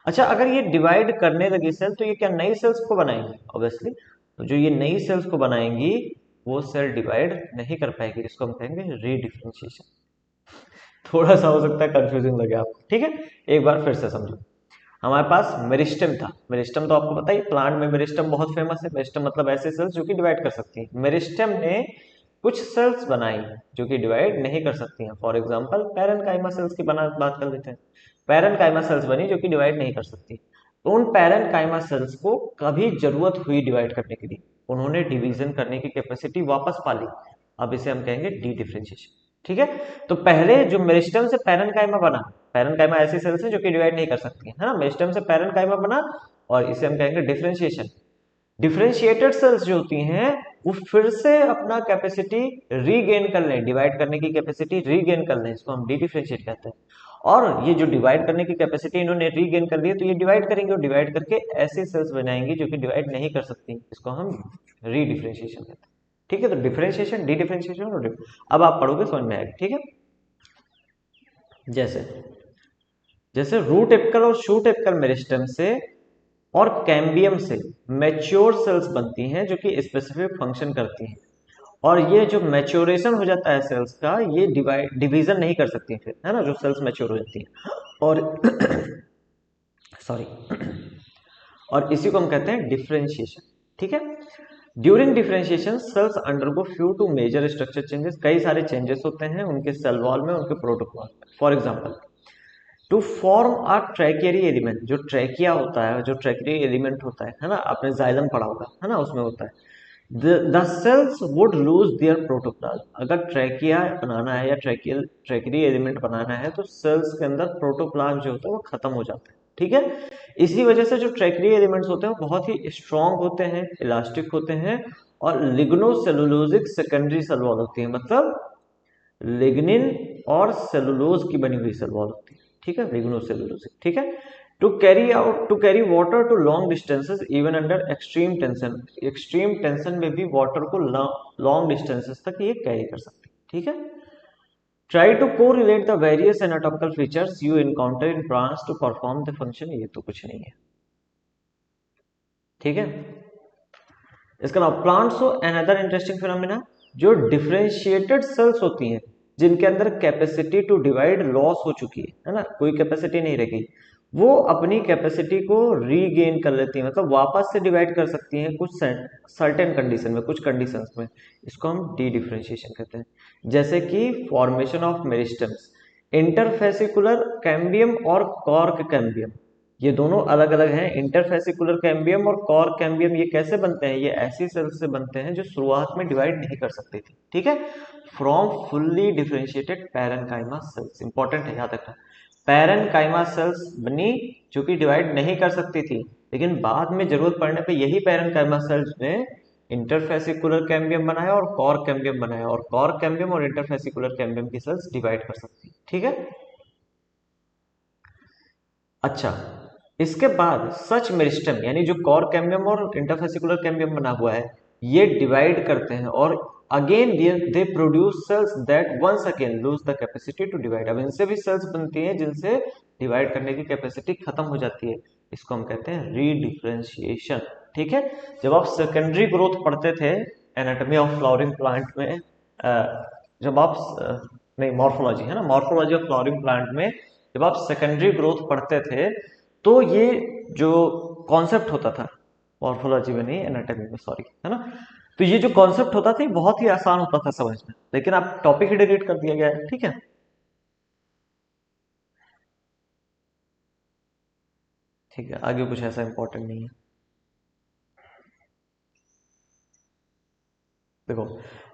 अच्छा अगर ये डिवाइड करने लगी सेल तो ये क्या नई सेल्स को बनाएंगी, ऑब्वियसली, तो जो ये नई सेल्स को बनाएंगी वो सेल डिवाइड नहीं कर पाएगी, इसको हम कहेंगे री डिफरेंशिएशन। थोड़ा सा हो सकता है कंफ्यूजिंग लगे आपको, ठीक है, एक बार फिर से समझो। हमारे पास मेरिस्टेम था, मेरिस्टेम तो आपको पता ही, प्लांट में मेरिस्टेम बहुत फेमस है, मेरिस्टेम मतलब ऐसे सेल्स जो कि डिवाइड कर सकती हैं। मेरिस्टेम ने कुछ सेल्स बनाई जो कि डिवाइड नहीं कर सकती हैं, फॉर एग्जांपल पैरेनकाइमा सेल्स की बात कर लेते हैं। पैरेनकाइमा सेल्स बनी जो कि डिवाइड नहीं कर सकती, तो उन पैरेनकाइमा सेल्स को कभी जरूरत हुई डिवाइड करने के लिए, उन्होंने डिवीजन करने की कैपेसिटी वापस पा ली, अब इसे हम कहेंगे डी डिफरेंशिएशन, ठीक है। तो पहले जो मेरिस्टेम से पैरेनकाइमा बना, पैरेनकाइमा ऐसी सेल्स है जो कि डिवाइड नहीं कर सकती है ना, मेरिस्टेम से पैरेनकाइमा बना और इसे हम कहेंगे डिफरेंशिएशन। डिफरेंशिएटेड सेल्स जो होती हैं वो फिर से अपना कैपेसिटी रीगेन कर लें, डिवाइड करने की कैपेसिटी रीगेन कर लें, इसको हम डी डिफरेंशिएट कहते हैं। और ये जो डिवाइड करने की कैपेसिटी इन्होंने रीगेन कर ली है तो ये डिवाइड करेंगे और डिवाइड करके ऐसी सेल्स बनाएंगी जो कि डिवाइड नहीं कर सकती, इसको हम री डिफरेंशिएशन कहते हैं, ठीक है। तो डिफरेंशिएशन, डी डिफरेंशिएशन और अब आप पढ़ोगे समझ में आएगा, ठीक है। जैसे जैसे रूट एपिकल और शूट एपिकल मेरिस्टेम से और कैम्बियम से मैच्योर सेल्स बनती हैं जो कि स्पेसिफिक फंक्शन करती हैं, और ये जो मैच्योरेशन हो जाता है सेल्स का, ये डिवीजन नहीं कर सकती फिर, है ना, जो सेल्स मैच्योर हो जाती हैं और सॉरी और इसी को हम कहते हैं डिफरेंशिएशन, ठीक है। During differentiation cells undergo few to major structure changes, कई सारे चेंजेस होते हैं उनके सेल वॉल में, उनके प्रोटोकॉल में। For example to form a tracheary element, जो ट्रैकिया होता है, जो ट्रैकियरी एलिमेंट होता है ना, आपने जाइलम पढ़ा होगा, है ना, उसमें होता है the cells would lose their protoplasm। अगर ट्रैकिया बनाना है या ट्रैकियरी एलिमेंट बनाना है तो सेल्स के अंदर प्रोटोप्लाज्म जो होता है वो खत्म हो जाता है, ठीक है। इसी वजह से जो ट्रैकियरी एलिमेंट्स होते हैं वो बहुत ही स्ट्रॉन्ग होते हैं, इलास्टिक होते हैं और लिग्नोसेलुलोजिक सेकेंडरी सेल वॉल होती है, मतलब लिग्निन और सेलुलोज की बनी हुई सेल वॉल होती है, ठीक है, लिग्नोसेलुलोजिक, ठीक है। To carry water to long distances even under extreme tension, extreme tension में भी वाटर को लॉन्ग डिस्टेंसेस तक ये कैरी कर सकते हैं, ठीक है। Try to correlate the various anatomical features you encounter in plants to perform the function, ये तो कुछ नहीं है, ठीक है। इसके अलावा प्लांट्स हो अनदर इंटरेस्टिंग फिनोमेना, जो डिफरेंशिएटेड सेल्स होती हैं जिनके अंदर कैपेसिटी टू डिवाइड लॉस हो चुकी है ना, कोई कैपेसिटी नहीं रही, वो अपनी कैपेसिटी को रीगेन कर लेती है, मतलब वापस से डिवाइड कर सकती हैं कुछ सर्टेन कंडीशन में, कुछ कंडीशंस में। इसको हम डी डिफरेंशिएशन कहते हैं। जैसे कि formation of meristems, interfascicular cambium और कॉर्क कैम्बियम, ये दोनों अलग अलग हैं। इंटरफेसिकुलर कैम्बियम और कॉर्क कैम्बियम ये कैसे बनते हैं? ये ऐसी सेल्स से बनते हैं जो शुरुआत में डिवाइड नहीं कर सकती थी, ठीक है, from fully differentiated parenchyma cells. Important है, याद रखना। पैरेनकाइमा सेल्स बनी जो कि डिवाइड नहीं कर सकती थी, लेकिन बाद में जरूरत पड़ने पे यही पैरेनकाइमा सेल्स ने इंटरफेसिकुलर कैम्बियम बनाया और कॉर्क कैम्बियम बनाया, और कॉर्क कैम्बियम और इंटरफेसिकुलर कैम्बियम की सेल्स डिवाइड कर सकती, ठीक है। अच्छा, इसके बाद सच मेरिस्टम यानी जो कॉर्क कैम्बियम और इंटरफेसिकुलर कैम्बियम बना हुआ है, ये डिवाइड करते हैं और again they produce cells that once again lose the capacity to divide. अब इनसे भी सेल्स बनती हैं जिनसे डिवाइड करने की कैपेसिटी खत्म हो जाती है। इसको हम कहते हैं रीडिफरेंशिएशन, ठीक है। जब आप सेकेंडरी ग्रोथ पढ़ते थे एनाटॉमी ऑफ फ्लावरिंग प्लांट में, जब आप नहीं, मॉर्फोलॉजी है ना, मॉर्फोलॉजी ऑफ फ्लावरिंग प्लांट में जब आप सेकेंडरी ग्रोथ पढ़ते थे, तो ये जो कॉन्सेप्ट होता था, मॉर्फोलॉजी में नहीं, एनाटॉमी में, सॉरी, है ना, तो ये जो कॉन्सेप्ट होता था ये बहुत ही आसान होता था समझना, लेकिन अब टॉपिक ही डिलीट कर दिया गया है, ठीक है। ठीक है, आगे कुछ ऐसा इंपॉर्टेंट नहीं है। देखो,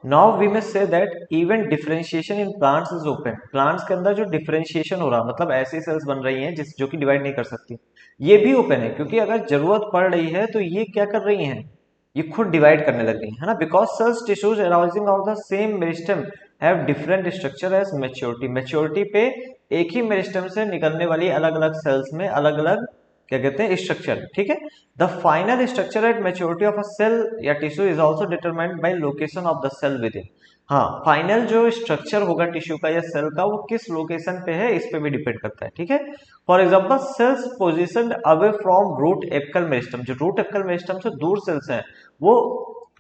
now we may say that even differentiation in plants is open. Plants के अंदर जो डिफरेंशिएशन हो रहा, मतलब ऐसी सेल्स बन रही हैं जिस जो कि डिवाइड नहीं कर सकती, ये भी ओपन है, क्योंकि अगर जरूरत पड़ रही है तो ये क्या कर रही हैं, ये खुद डिवाइड करने लग गई है ना। Because cells tissues arising out the same meristem have different structure as maturity. Maturity पे एक ही मेरिस्टम से निकलने वाली अलग अलग सेल्स में अलग अलग क्या कहते हैं, स्ट्रक्चर, ठीक है। The final structure at maturity of a cell या tissue is also determined by location of the cell within. हाँ, फाइनल जो स्ट्रक्चर होगा टिश्यू का या सेल का, वो किस लोकेशन पे है इस पे भी डिपेंड करता है, ठीक है। For example, cells position away from root apical meristem, जो रूट एपिकल मेरिस्टम से दूर सेल्स हैं वो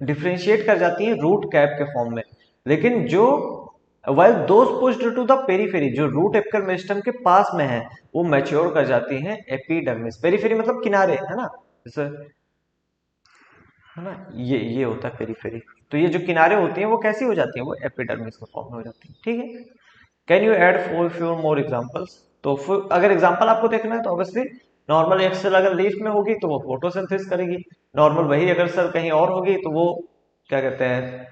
डिफ्रेंशिएट कर जाती है रूट कैप के फॉर्म में, लेकिन जो while those pushed to the periphery, जो रूट एपिकल मेरिस्टम के पास में है, वो मैच्योर कर जाती हैं एपिडर्मिस। पेरिफेरी मतलब किनारे, है ना, जैसे, है ना, ये होता है पेरिफेरी। तो ये जो किनारे होती हैं वो कैसी हो जाती हैं, वो एपिडर्मिस के फॉर्म में हो जाती हैं, ठीक है। Can you add few more examples? तो अगर एग्जांपल आपको देखना है तो ऑब्वियसली नॉर्मल एक सेल अगर लीफ में होगी तो वो फोटोसिंथेसिस करेगी, नॉर्मल वही अगर सेल कहीं और होगी तो वो क्या कहते हैं,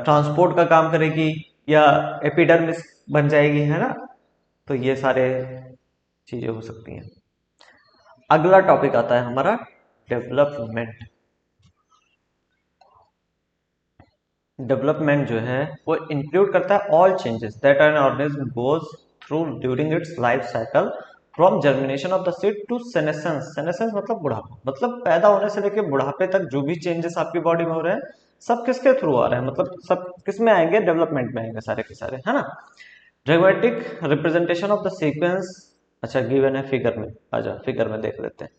ट्रांसपोर्ट का काम करेगी या एपिडर्मिस बन जाएगी, है ना। तो ये सारे चीजें हो सकती हैं। अगला टॉपिक आता है हमारा डेवलपमेंट। डेवलपमेंट जो है वो इंक्लूड करता है all changes that an organism goes through during its life cycle from germination of the seed to senescence. Senescence मतलब बुढ़ापा, मतलब पैदा होने से लेकर बुढ़ापे तक जो भी चेंजेस आपकी बॉडी में हो रहे हैं सब किसके थ्रू आ रहे हैं, मतलब सब किस में आएंगे, डेवलपमेंट में आएंगे सारे के सारे, है ना। Dramatic representation of the sequence, अच्छा गिवन है फिगर में, आजा फिगर में देख लेते हैं।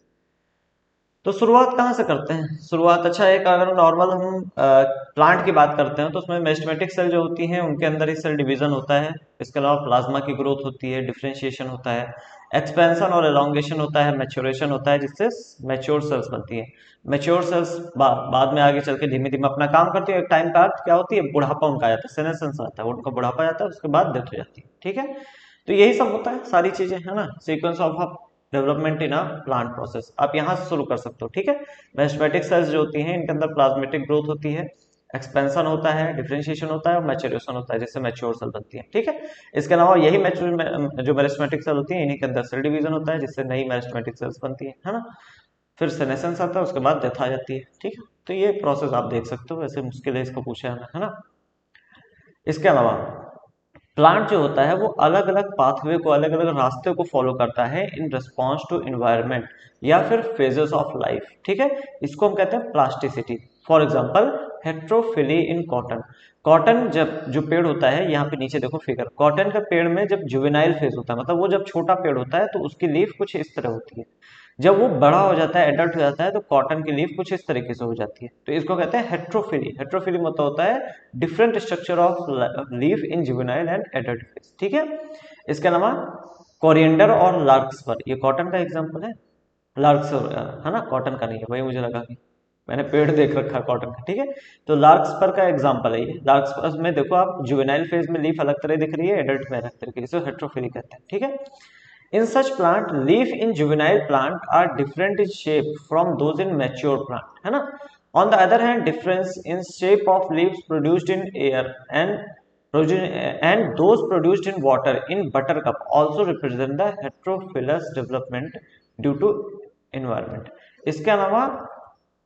तो शुरुआत कहाँ से करते हैं? शुरुआत, अच्छा, एक अगर नॉर्मल हम प्लांट की बात करते हैं तो उसमें मेरिस्टेमेटिक सेल जो होती हैं उनके अंदर ही सेल डिवीजन होता है। इसके अलावा प्लाज्मा की ग्रोथ होती है, डिफरेंशिएशन होता है, एक्सपेंशन और एलोंगेशन होता है, मैच्योरेशन होता है, जिससे मैच्योर सेल्स बनती हैं। मैच्योर सेल्स बाद में आगे चल के धीमे धीमे अपना काम करती है। एक टाइम बाद क्या होती है, बुढ़ापा उनका आ जाता है, सेनेसेंस आता है, उनका बुढ़ापा जाता है, उसके बाद डेथ हो जाती है, ठीक है। तो यही सब होता है, सारी चीजें, है ना, sequence of development in a plant process. आप यहाँ से शुरू कर सकते हो, ठीक है। मेरिस्टेमेटिक सेल्स जो होती हैं इनके अंदर प्लाज्मेटिक ग्रोथ होती है, एक्सपेंशन होता है, डिफरेंशिएशन होता है और मैच्योरेशन होता है, जिससे मैच्योर सेल बनती है, ठीक है। इसके अलावा यही मैच्योर जो मेरिस्टेमेटिक सेल होती है इन्हीं के अंदर सेल डिवीजन होता है, जिससे नई मेरिस्टेमेटिक सेल्स बनती है ना। फिर सेनेसेंस आता है, उसके बाद डेथ आ जाती है, ठीक है। तो ये प्रोसेस आप देख सकते हो, वैसे मुश्किल है इसको पूछा है ना। इसके अलावा प्लांट जो होता है वो अलग अलग पाथवे को, अलग अलग रास्ते को फॉलो करता है इन रिस्पॉन्स टू इन्वायरमेंट या फिर फेजेस ऑफ लाइफ, ठीक है। इसको हम कहते हैं plasticity. For example, heterophylly in cotton. Cotton जब जो पेड़ होता है, यहाँ पे नीचे देखो फिगर, कॉटन का पेड़ में जब जुवेनाइल फेज होता है, मतलब वो जब छोटा पेड़ होता है तो उसकी लीफ कुछ इस तरह होती है। जब वो बड़ा हो जाता है, एडल्ट हो जाता है, तो कॉटन की लीफ कुछ इस तरीके से हो जाती है। तो इसको कहते हैं हेट्रोफिली। हेट्रोफिली मतलब होता है different structure of leaf in juvenile and adult phase, ठीक है। इसके अलावा कोरिएंडर और लार्कस्पर, ये कॉटन का एग्जाम्पल है। लार्कस्पर है ना, कॉटन का नहीं है, वही मुझे लगा कि मैंने पेड़ देख रखा है कॉटन का, ठीक है। तो लार्कस्पर का एग्जाम्पल है ये। लार्कस्पर में देखो आप, जुवेनाइल फेज में लीफ अलग तरह दिख रही है, एडल्ट में अलग तरह की, इसे हेट्रोफिली कहते हैं, ठीक है। In such plant, leaf in juvenile plant are different in shape from those in mature plant, है ना। On the other hand, difference in shape of leaves produced in air and those produced in water in buttercup also represent the heterophilous development due to environment। इसके अलावा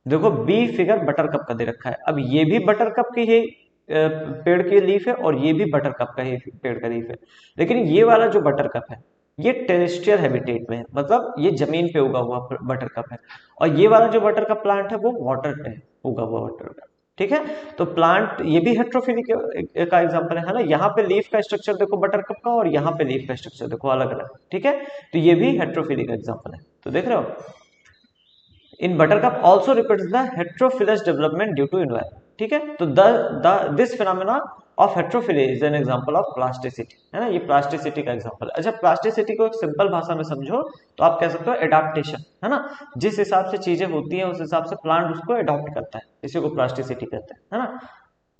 देखो B figure buttercup का दे रखा है। अब ये भी बटरकप की ही पेड़ की लीफ है और ये भी बटरकप का ही पेड़ का लीफ है, लेकिन ये वाला जो बटरकप है ये टेरेस्ट्रियल हैबिटेट में है, मतलब ये जमीन पे उगा हुआ बटरकप है, और ये वाला जो बटरकप प्लांट है वो वाटर पे उगा हुआ बटरकप, ठीक है। तो प्लांट ये भी हेट्रोफिली का एग्जांपल है ना। यहाँ पे लीफ का स्ट्रक्चर देखो बटरकप का, और यहाँ पे लीफ का स्ट्रक्चर देखो अलग अलग, ठीक है। तो ये भी हेट्रोफिली का एग्जांपल है। तो देख रहे हो, in buttercup also represents the heterophyllous development due to environment, ठीक है। तो this phenomena of heterophylly is an example of plasticity, है ना, ये प्लास्टिसिटी का एग्जांपल है। अच्छा, प्लास्टिसिटी को एक सिंपल भाषा में समझो तो आप कह सकते हो एडाप्टेशन, है ना। जिस हिसाब से चीजें होती हैं उस हिसाब से प्लांट उसको एडॉप्ट करता है, इसी को प्लास्टिसिटी कहते हैं, है ना।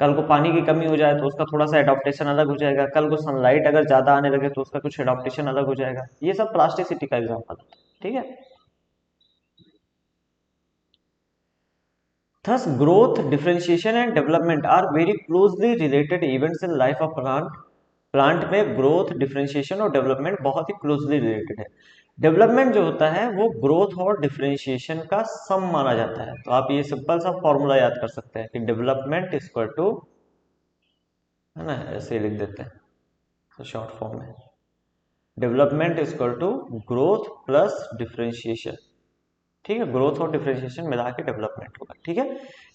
कल को पानी की कमी हो जाए तो उसका थोड़ा सा एडॉप्टेशन अलग हो जाएगा, कल को सनलाइट अगर ज्यादा आने लगे तो उसका कुछ एडॉप्टेशन अलग हो जाएगा, ये सब प्लास्टिसिटी का एग्जांपल है, ठीक है। Thus, growth, differentiation and development are very closely related events in life of plant. Plant में ग्रोथ, डिफरेंशिएशन और डेवलपमेंट बहुत ही क्लोजली रिलेटेड है। डेवलपमेंट जो होता है वो ग्रोथ और डिफरेंशिएशन का सम माना जाता है। तो आप ये सिंपल सा फॉर्मूला याद कर सकते हैं कि डेवलपमेंट इक्वल टू, है ना, ऐसे ही लिख देते हैं तो शॉर्ट फॉर्म में, development equal to growth plus differentiation, ठीक है। ग्रोथ और डिफरेंशिएशन मिला के डेवलपमेंट होगा, ठीक है।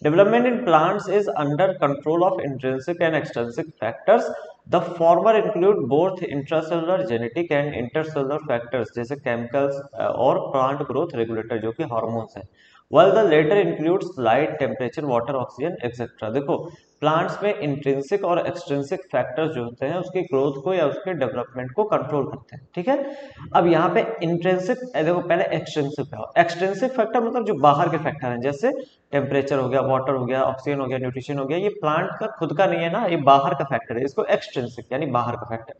Development in plants is under control of intrinsic and extrinsic factors. The former include both intracellular genetic and intercellular factors जैसे केमिकल्स और प्लांट ग्रोथ रेगुलेटर जो कि हार्मोन्स हैं, while the later includes light, temperature, water, oxygen, etc. देखो plants में intrinsic और extrinsic factors जो होते हैं उसकी ग्रोथ को या उसके डेवलपमेंट को कंट्रोल करते हैं, ठीक है। अब यहाँ पे इंट्रिंसिक, देखो पहले एक्सट्रिंसिक पे, एक्सट्रिंसिक फैक्टर मतलब जो बाहर के फैक्टर हैं, जैसे टेम्परेचर हो गया, वाटर हो गया, ऑक्सीजन हो गया, न्यूट्रिशन हो गया, ये प्लांट का खुद का नहीं है ना, ये बाहर का फैक्टर है, इसको एक्सट्रिंसिक यानी बाहर का फैक्टर।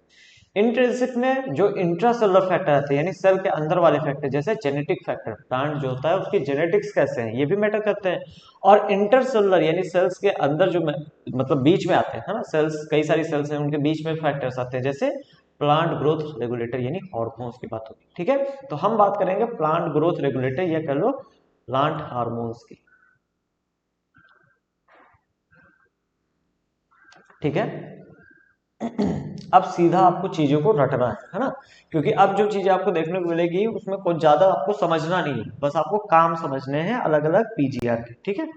इंट्रिंसिक में जो इंट्रासेलुलर फैक्टर आते हैं यानी सेल के अंदर वाले फैक्टर, जैसे जेनेटिक फैक्टर, प्लांट जो होता है उसकी जेनेटिक्स कैसे हैं ये भी मैटर करते हैं। और इंटरसेलुलर यानी सेल्स के अंदर जो मतलब बीच में आते हैं, है ना, सेल्स, कई सारी सेल्स हैं उनके बीच में फैक्टर्स आते हैं, जैसे प्लांट ग्रोथ रेगुलेटर यानी हार्मोन्स की बात होगी, ठीक है। तो हम बात करेंगे प्लांट ग्रोथ रेगुलेटर या कह लो प्लांट हार्मोन्स की, ठीक है। अब सीधा आपको चीजों को रटना है ना, क्योंकि अब जो चीजें आपको देखने को मिलेगी उसमें कुछ ज्यादा आपको समझना नहीं है, बस आपको काम समझने हैं अलग अलग पीजीआर के, ठीक है।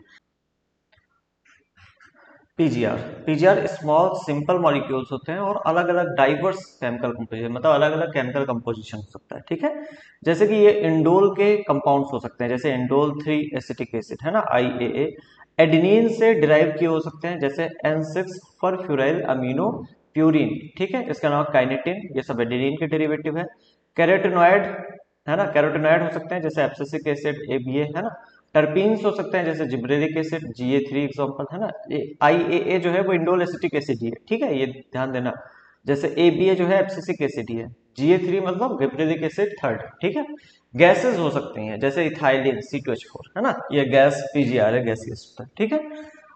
PGR, PGR small simple molecules होते हैं और अलग अलग डाइवर्स केमिकल कंपोजिशन, मतलब अलग अलग केमिकल कंपोजिशन हो सकता है, ठीक है। जैसे कि ये इंडोल के कंपाउंड्स हो सकते हैं, जैसे इंडोल 3 एसिटिक एसिड, है ना, IAA। एडेनिन से डिराइव किए हो सकते हैं, जैसे N6 फॉरफ्यूराइल अमीनो प्यूरिन, ठीक है। इसका नाम काइनेटिन, ये सब एडेनिन के डेरिवेटिव है। कैरोटिनॉइड, है ना, कैरोटिनॉइड हो सकते हैं जैसे एब्सिसिक एसिड ABA, है ना। टर्पीन्स हो सकते हैं जैसे जिब्रेलिक एसिड GA3 एग्जांपल, है ना। ये IAA जो है वो इंडोल एसिटिक एसिड ही है, ठीक है, ये ध्यान देना। जैसे ABA जो है एब्सिसिक एसिड ही है, GA3 मतलब गिब्रेलिक एसिड थर्ड, ठीक है। गैसेस हो सकती हैं जैसे इथाइलिन C2H4, है ना, ये गैस पीजीआर है, गैसियस, ठीक है।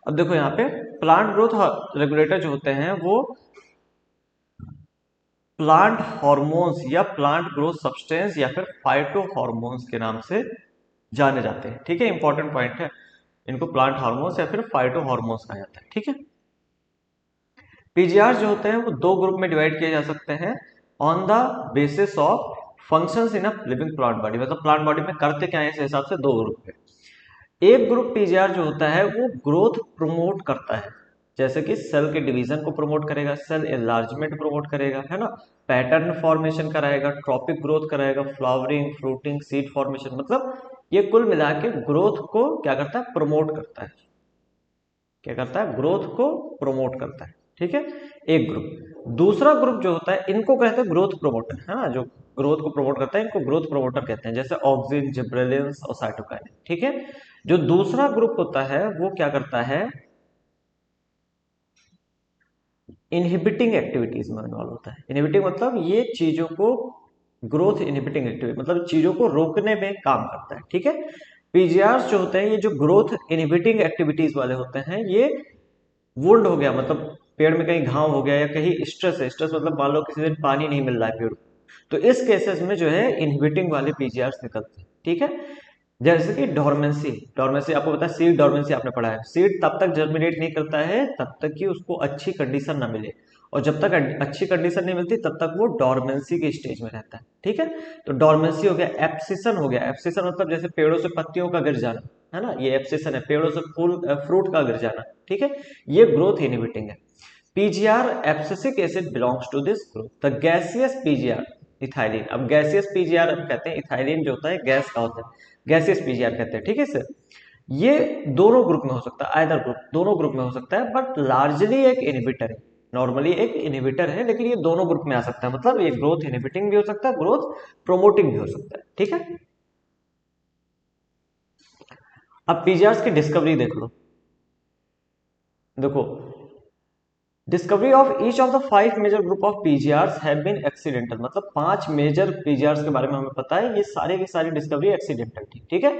अब देखो यहाँ पे प्लांट ग्रोथ रेगुलेटर जो होते हैं वो प्लांट हार्मोन्स या प्लांट ग्रोथ सब्सटेंस या फिर फाइटो हार्मोन्स के नाम से जाने जाते हैं, ठीक है। इंपॉर्टेंट पॉइंट है, इनको प्लांट हार्मोन्स या फिर फाइटो हार्मोन्स कहा जाता है, ठीक है। पीजीआर जो होते हैं वो दो ग्रुप में डिवाइड किए जा सकते हैं on the basis of functions in a living plant body, मतलब प्लांट बॉडी में करते क्या है इस हिसाब से दो ग्रुप है। एक ग्रुप पीजीआर जो होता है वो ग्रोथ प्रमोट करता है, जैसे कि सेल के डिवीजन को प्रमोट करेगा, सेल एनलार्जमेंट प्रमोट करेगा, है ना, पैटर्न फॉर्मेशन कराएगा, ट्रॉपिक ग्रोथ कराएगा, फ्लावरिंग, फ्रूटिंग, सीड फॉर्मेशन, मतलब ये कुल मिला के ग्रोथ को क्या करता है, प्रमोट करता है, क्या करता है, ग्रोथ को प्रमोट करता है, ठीक है, एक ग्रुप। दूसरा ग्रुप जो होता है इनको कहते हैं ग्रोथ प्रोमोटर, है ना, जो ग्रोथ को प्रमोट करता है इनको ग्रोथ प्रोमोटर कहते हैं, जैसे ऑक्सिन, जिब्रेलिन्स और साइटोकाइनिन। ठीक है, जो दूसरा ग्रुप होता है वो क्या करता है, इनहिबिटिंग एक्टिविटीज में इन्वॉल्व होता है। इनहिबिटिंग मतलब ये चीजों को, ग्रोथ इनहिबिटिंग एक्टिविटी मतलब चीजों को रोकने में काम करता है। ठीक है, पीजीआर जो होते हैं ये जो ग्रोथ इनहिबिटिंग एक्टिविटीज वाले होते हैं, ये वुंड हो गया मतलब पेड़ में कहीं घाव हो गया या कहीं स्ट्रेस है, स्ट्रेस मतलब मान लो किसी दिन पानी नहीं मिल रहा है पेड़ को, तो इस केसेस में जो है इनहिबिटिंग वाले पीजीआर निकलते हैं। ठीक है, जैसे कि डोरमेंसी, डोरमेंसी आपको पता है, सीड डोरमेंसी आपने पढ़ा है, सीड तब तक जर्मिनेट नहीं करता है तब तक कि उसको अच्छी कंडीशन ना मिले, और जब तक अच्छी कंडीशन नहीं मिलती तब तक वो डोरमेंसी के स्टेज में रहता है। ठीक है, तो डोरमेंसी हो गया। एब्सिशन हो गया, एब्सिशन मतलब जैसे पेड़ों से पत्तियों का गिर जाना, है ना, ये एब्सिशन है, पेड़ों से फूल फ्रूट का गिर जाना। ठीक है, ये ग्रोथ इनहिबिटिंग है। PGR abscisic acid belongs to this group. The gaseous PGR ethylene, अब गैसियस पीजीआर कहते हैं, इथाइलिन जो होता है गैस का होता है, गैसियस पीजीआर कहते हैं। ठीक है सर, ये दोनों ग्रुप में हो सकता है, आइदर ग्रुप, दोनों ग्रुप में हो सकता है, बट लार्जली एक इनहिबिटर है, नॉर्मली एक इनहिबिटर है, लेकिन ये दोनों ग्रुप में आ सकता है, मतलब ये ग्रोथ इनहिबिटिंग भी हो सकता है, ग्रोथ प्रोमोटिंग भी हो सकता है। ठीक है, अब पीजीआर की डिस्कवरी देख लो। देखो, discovery of each of the 5 major group of PGRs have been accidental, मतलब 5 मेजर पीजीआर्स के बारे में हमें पता है, ये सारे की सारी डिस्कवरी एक्सीडेंटल थी। ठीक है,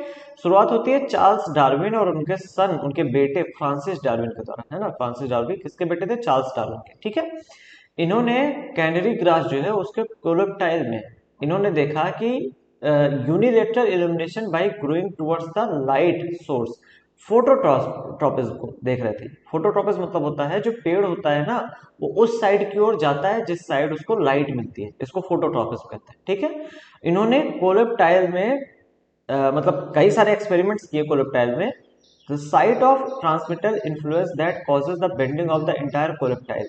शुरुआत होती है चार्ल्स डार्विन और उनके सन, उनके बेटे फ्रांसिस डार्विन के द्वारा, है ना, फ्रांसिस डार्विन किसके बेटे थे, चार्ल्स डार्विन के। ठीक है, इन्होंने कैनरी ग्रास जो है उसके कोलेप्टाइल में इन्होंने देखा कि unilateral illumination bye growing towards the light source, phototropism को देख रहे थे। फोटोट्रॉपिज्म मतलब होता है जो पेड़ होता है ना, वो उस साइड की ओर जाता है जिस साइड उसको लाइट मिलती है, इसको फोटोट्रॉपिज्म कहते हैं। ठीक है, इन्होंने कोलेप्टाइल में मतलब कई सारे एक्सपेरिमेंट्स किए कोलेप्टाइल में। The site of transmitter influence that causes the bending of the entire coleoptile,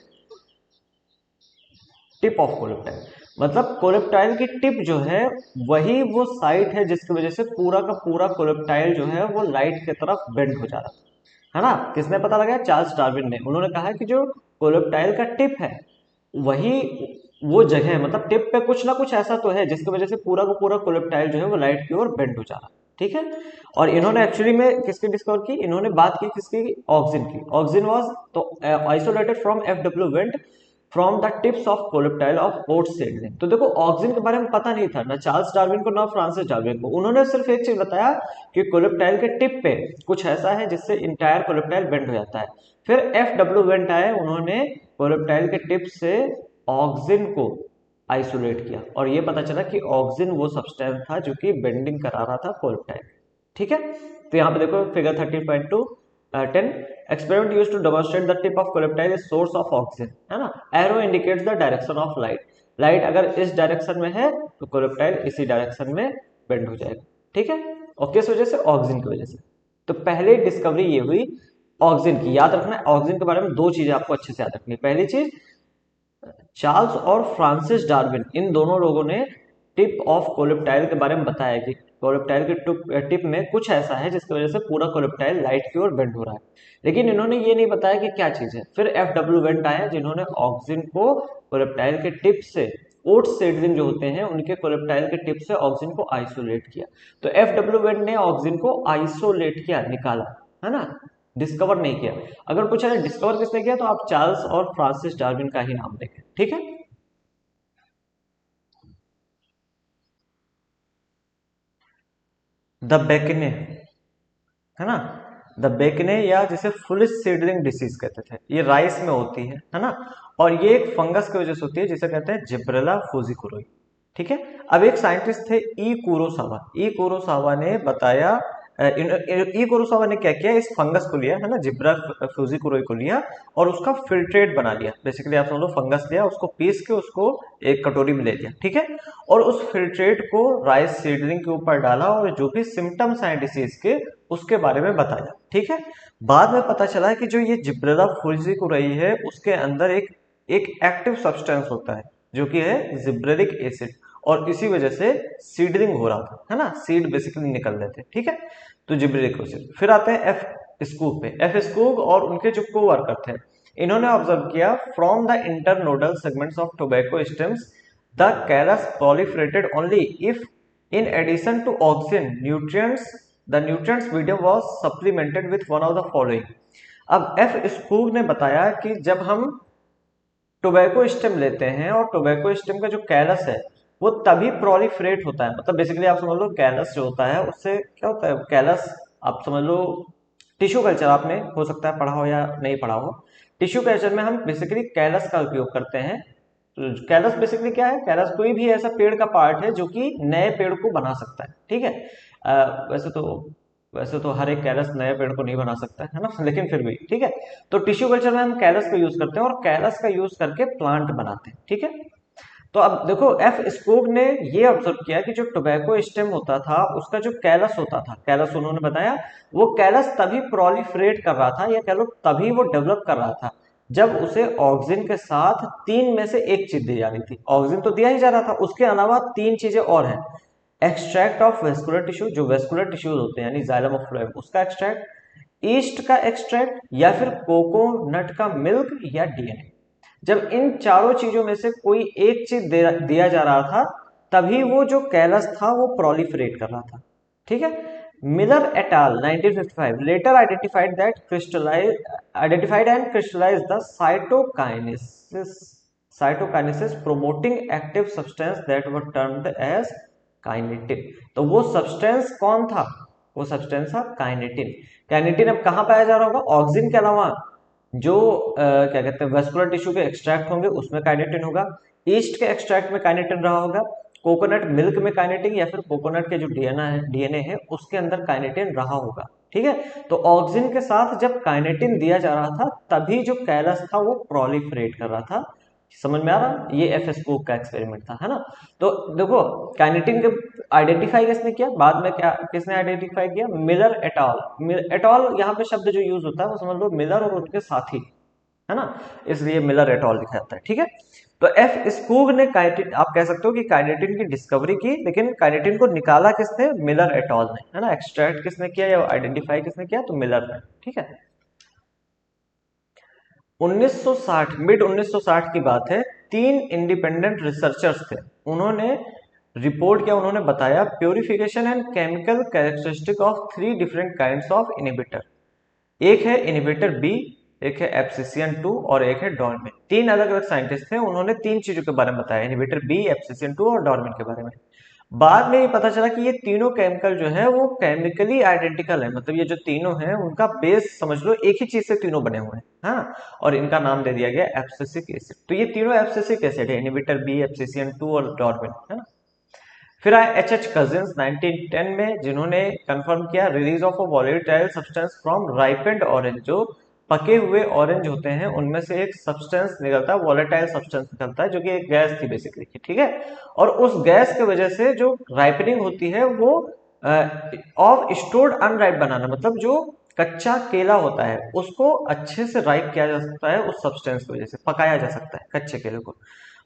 tip of coleoptile, मतलब कोलेप्टाइल की टिप जो है वही वो साइट है जिसकी वजह से पूरा का पूरा कोलेप्टाइल जो है वो लाइट की तरफ बेंड हो जा रहा है ना। किसने पता लगाया, चार्ल्स डार्विन ने। उन्होंने कहा कि जो कोलेप्टाइल का टिप है वही वो जगह है, मतलब टिप पे कुछ ना कुछ ऐसा तो है जिसकी वजह से पूरा का पूरा कोलेप्टाइल जो है वो लाइट की ओर बेंड हो जा रहा है। ठीक है, और इन्होंने एक्चुअली में किसकी डिस्कवर की, इन्होंने बात की किसकी, ऑक्सिन की। ऑक्सिन वाज तो isolated from FW went from the tips of coleoptile of oats seedling. तो देखो ऑक्सिन के बारे में पता नहीं था ना चार्ल्स डार्विन को ना फ्रांसिस डार्विन को, उन्होंने सिर्फ एक चीज बताया कि कोलेप्टाइल के टिप पे कुछ ऐसा है जिससे इंटायर कोलेप्टाइल बेंड हो जाता है। फिर एफ डब्ल्यू वेंट आए, उन्होंने कोलेप्टाइल के टिप से ऑक्सिन को आइसोलेट किया और ये पता चला कि ऑक्सिन वो सब्सटेंस था जो कि बेंडिंग करा रहा था कोलेप्टाइल। ठीक है, तो यहाँ पे देखो figure 13.2 10 experiment used to demonstrate the tip of coleoptile is source of oxygen, है ना। arrow indicates the direction of light, light अगर इस डायरेक्शन में है तो कोलेप्टाइल इसी डायरेक्शन में बेंड हो जाएगा। ठीक है, और किस वजह से, ऑक्सिन की वजह से। तो पहले डिस्कवरी ये हुई ऑक्सिन की। याद रखना ऑक्सिन के बारे में दो चीजें आपको अच्छे से याद रखनी। पहली चीज, चार्ल्स और फ्रांसिस डार्विन इन दोनों लोगों ने टिप ऑफ कोलेप्टाइल के बारे में बताया कि कोलेप्टाइल के टिप में कुछ ऐसा है जिसकी वजह से पूरा कोलेप्टाइल लाइट की ओर बेंड हो रहा है, लेकिन इन्होंने ये नहीं बताया कि क्या चीज है। फिर एफ डब्ल्यू वेंट आए जिन्होंने ऑक्सिन को कोलेप्टाइल के टिप से, ओट्स सीडलिंग जो होते हैं उनके कोलेप्टाइल के टिप से ऑक्सिन को आइसोलेट किया। तो एफ डब्ल्यू वेंट ने ऑक्सिन को आइसोलेट किया, निकाला, है ना, डिस्कवर नहीं किया। अगर पूछा जाए डिस्कवर किसने किया तो आप चार्ल्स और फ्रांसिस डार्विन का ही नाम देखें। ठीक है, द बेकने, है ना, द बेकने या जिसे फुलिश सीडलिंग डिसीज कहते थे, ये राइस में होती है ना, और ये एक फंगस की वजह से होती है जिसे कहते हैं जिब्रेला फुजिकुरोई। ठीक है, अब एक साइंटिस्ट थे ई कुरोसावा, ई कुरोसावा ने बताया, ई कुरोसावा ने क्या किया, इस फंगस को लिया, है ना, जिब्रा फुजिकुरोई को लिया और उसका फिल्ट्रेट बना लिया। बेसिकली आप समझ लो फंगस लिया, उसको पीस के उसको एक कटोरी में ले लिया। ठीक है, और उस फिल्ट्रेट को राइस सीडलिंग के ऊपर डाला और जो भी सिम्टम्स हैं डिसीज के उसके बारे में बताया। ठीक है, बाद में पता चला कि जो ये जिब्रेला फुजिकुरोई है उसके अंदर एक एक एक्टिव सब्सटेंस होता है जो कि है जिब्रेलिक एसिड, और इसी वजह से सीडलिंग हो रहा था, है ना, सीड बेसिकली निकल रहे थे। ठीक है, तो जिब्रेलिक एसिड। फिर आते हैं एफ स्कूग पे। एफ स्कूग और उनके जो को वर्कर थे, इन्होंने ऑब्जर्व किया from the internodal segments of tobacco stems the callus proliferated only if in addition to oxygen nutrients the nutrients medium was supplemented with one of the following। अब F स्पूग ने बताया कि जब हम टोबैको स्टेम लेते हैं और टोबैको स्टेम का जो कैलस है वो तभी प्रोलिफरेट होता है, मतलब बेसिकली आप समझ लो कैलस जो होता है उससे क्या होता है, कैलस आप समझ लो टिश्यू कल्चर आपने हो सकता है पढ़ा हो या नहीं पढ़ा हो। टिश्यू कल्चर में हम बेसिकली कैलस का उपयोग करते हैं। तो कैलस बेसिकली क्या है, कैलस कोई भी ऐसा पेड़ का पार्ट है जो कि नए पेड़ को बना सकता है, ठीक है। वैसे तो हर एक कैलस नए पेड़ को नहीं बना सकता है ना, लेकिन फिर भी ठीक है। तो टिश्यू कल्चर में हम कैलस का यूज करते हैं और कैलस का यूज करके प्लांट बनाते हैं, ठीक है। तो अब देखो एफ स्पोक ने ये ऑब्जर्व किया कि जो टोबैको स्टेम होता था उसका जो कैलस होता था, कैलस उन्होंने बताया वो कैलस तभी प्रोलिफरेट कर रहा था या कह लो तभी वो डेवलप कर रहा था जब उसे ऑक्सीजन के साथ तीन में से एक चीज दी जा रही थी। ऑक्सीजन तो दिया ही जा रहा था, उसके अलावा तीन चीजें और हैं। एक्सट्रैक्ट ऑफ वेस्कुलर टिश्यू, जो वेस्कुलर टिश्यूज होते हैं यानी जाइलम ऑफ फ्लोएम उसका एक्सट्रैक्ट, ईस्ट का एक्सट्रैक्ट, या फिर कोकोनट का मिल्क या डीएनए। जब इन चारों चीजों में से कोई एक चीज दिया जा रहा था तभी वो जो कैलस था वो प्रोलिफरेट कर रहा था, ठीक है। Miller et al 1955 later identified and crystallized the cytokinesis promoting active substance that were termed as kinetin. तो वो सब्सटेंस कौन था, वो सब्सटेंस था काइनेटिन। काइनेटिन अब कहां पाया जा रहा होगा, ऑक्सीजन के अलावा जो क्या कहते हैं वेस्कुलर टिश्यू के एक्सट्रैक्ट होंगे उसमें काइनेटिन होगा, ईस्ट के एक्सट्रैक्ट में काइनेटिन रहा होगा, कोकोनट मिल्क में काइनेटिन या फिर कोकोनट के जो डीएनए है उसके अंदर काइनेटिन रहा होगा, ठीक है। तो ऑक्सीजन के साथ जब काइनेटिन दिया जा रहा था तभी जो कैलस था वो प्रोलिफरेट कर रहा था। समझ में आ रहा, ये एफ स्पोक का एक्सपेरिमेंट था, है ना। तो देखो काइनेटिन के आइडेंटिफाई किसने किया, बाद में क्या किसने आइडेंटिफाई किया, मिलर एटॉल। एटॉल यहाँ पे शब्द जो यूज होता है वो समझ लो मिलर और उनके साथी, है ना, इसलिए मिलर एटॉल लिखा जाता है, ठीक है। तो एफ स्पूग ने काइनेटिन, आप कह सकते हो कि काइनेटिन की डिस्कवरी की, लेकिन काइनेटिन को निकाला किसने, मिलर एटॉल ने, है ना। एक्सट्रैक्ट किसने किया या आइडेंटिफाई किसने किया, तो मिलर ने, ठीक है। 1960 मिड 1960 की बात है, तीन इंडिपेंडेंट रिसर्चर्स थे, उन्होंने रिपोर्ट किया, उन्होंने बताया purification and chemical characteristic of three different kinds of inhibitor. एक है इनहिबिटर बी, एक है एब्सिसियन 2 और एक है डॉर्मिन। तीन अलग अलग साइंटिस्ट थे, उन्होंने तीन चीजों के बारे में बताया, इनहिबिटर बी, एब्सिसियन 2 और डॉर्मिन के बारे में। बाद में ये पता चला कि ये तीनों केमिकल जो है वो केमिकली आइडेंटिकल है, मतलब ये जो तीनों हैं उनका बेस समझ लो एक ही चीज से तीनों बने हुए हैं, हाँ, और इनका नाम दे दिया गया एब्सिसिक एसिड। तो ये तीनों एब्सिसिक एसिड है, इनहिबिटर बी, एब्सिसियन 2 और डॉर्मिन, है ना। फिर आए एच कजिन्स 1910 में, जिन्होंने कंफर्म किया release of a volatile substance from ripened orange. जो पके हुए ऑरेंज होते हैं उनमें से एक सब्सटेंस निकलता है, वॉलेटाइल सब्सटेंस निकलता है, जो कि एक गैस थी बेसिकली, ठीक है। और उस गैस की वजह से जो राइपनिंग होती है वो ऑफ स्टोर्ड अनराइप बनाना, मतलब जो कच्चा केला होता है उसको अच्छे से राइप किया जा सकता है, उस सब्सटेंस की वजह से पकाया जा सकता है कच्चे केले को।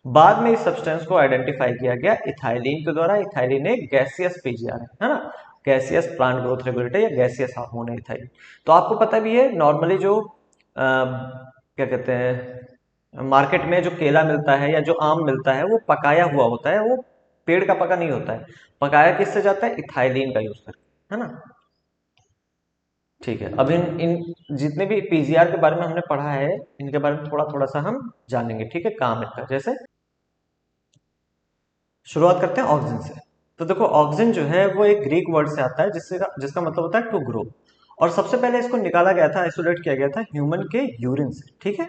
बाद में इस सब्सटेंस को आइडेंटिफाई किया गया इथाइलिन के द्वारा। इथाइलिन एक गैसियस पीजीआर है ना, गैसियस प्लांट ग्रोथ रेगुलेटर या गैसियस हार्मोन है इथाइलिन। तो आपको पता भी है नॉर्मली जो क्या कहते हैं मार्केट में जो केला मिलता है या जो आम मिलता है वो पकाया हुआ होता है, वो पेड़ का पका नहीं होता है। पकाया किससे जाता है, इथाइलिन का यूज करके, है ना। ठीक है, अब इन जितने भी पीजीआर के बारे में हमने पढ़ा है इनके बारे में थोड़ा थोड़ा सा हम जानेंगे, ठीक है, काम इनका। जैसे शुरुआत करते हैं ऑक्सीजन से। तो देखो ऑक्सीजन जो है वो एक ग्रीक वर्ड से आता है जिसका मतलब होता है टू ग्रो। और सबसे पहले इसको निकाला गया था, आइसोलेट किया गया था ह्यूमन के यूरिन से, ठीक है।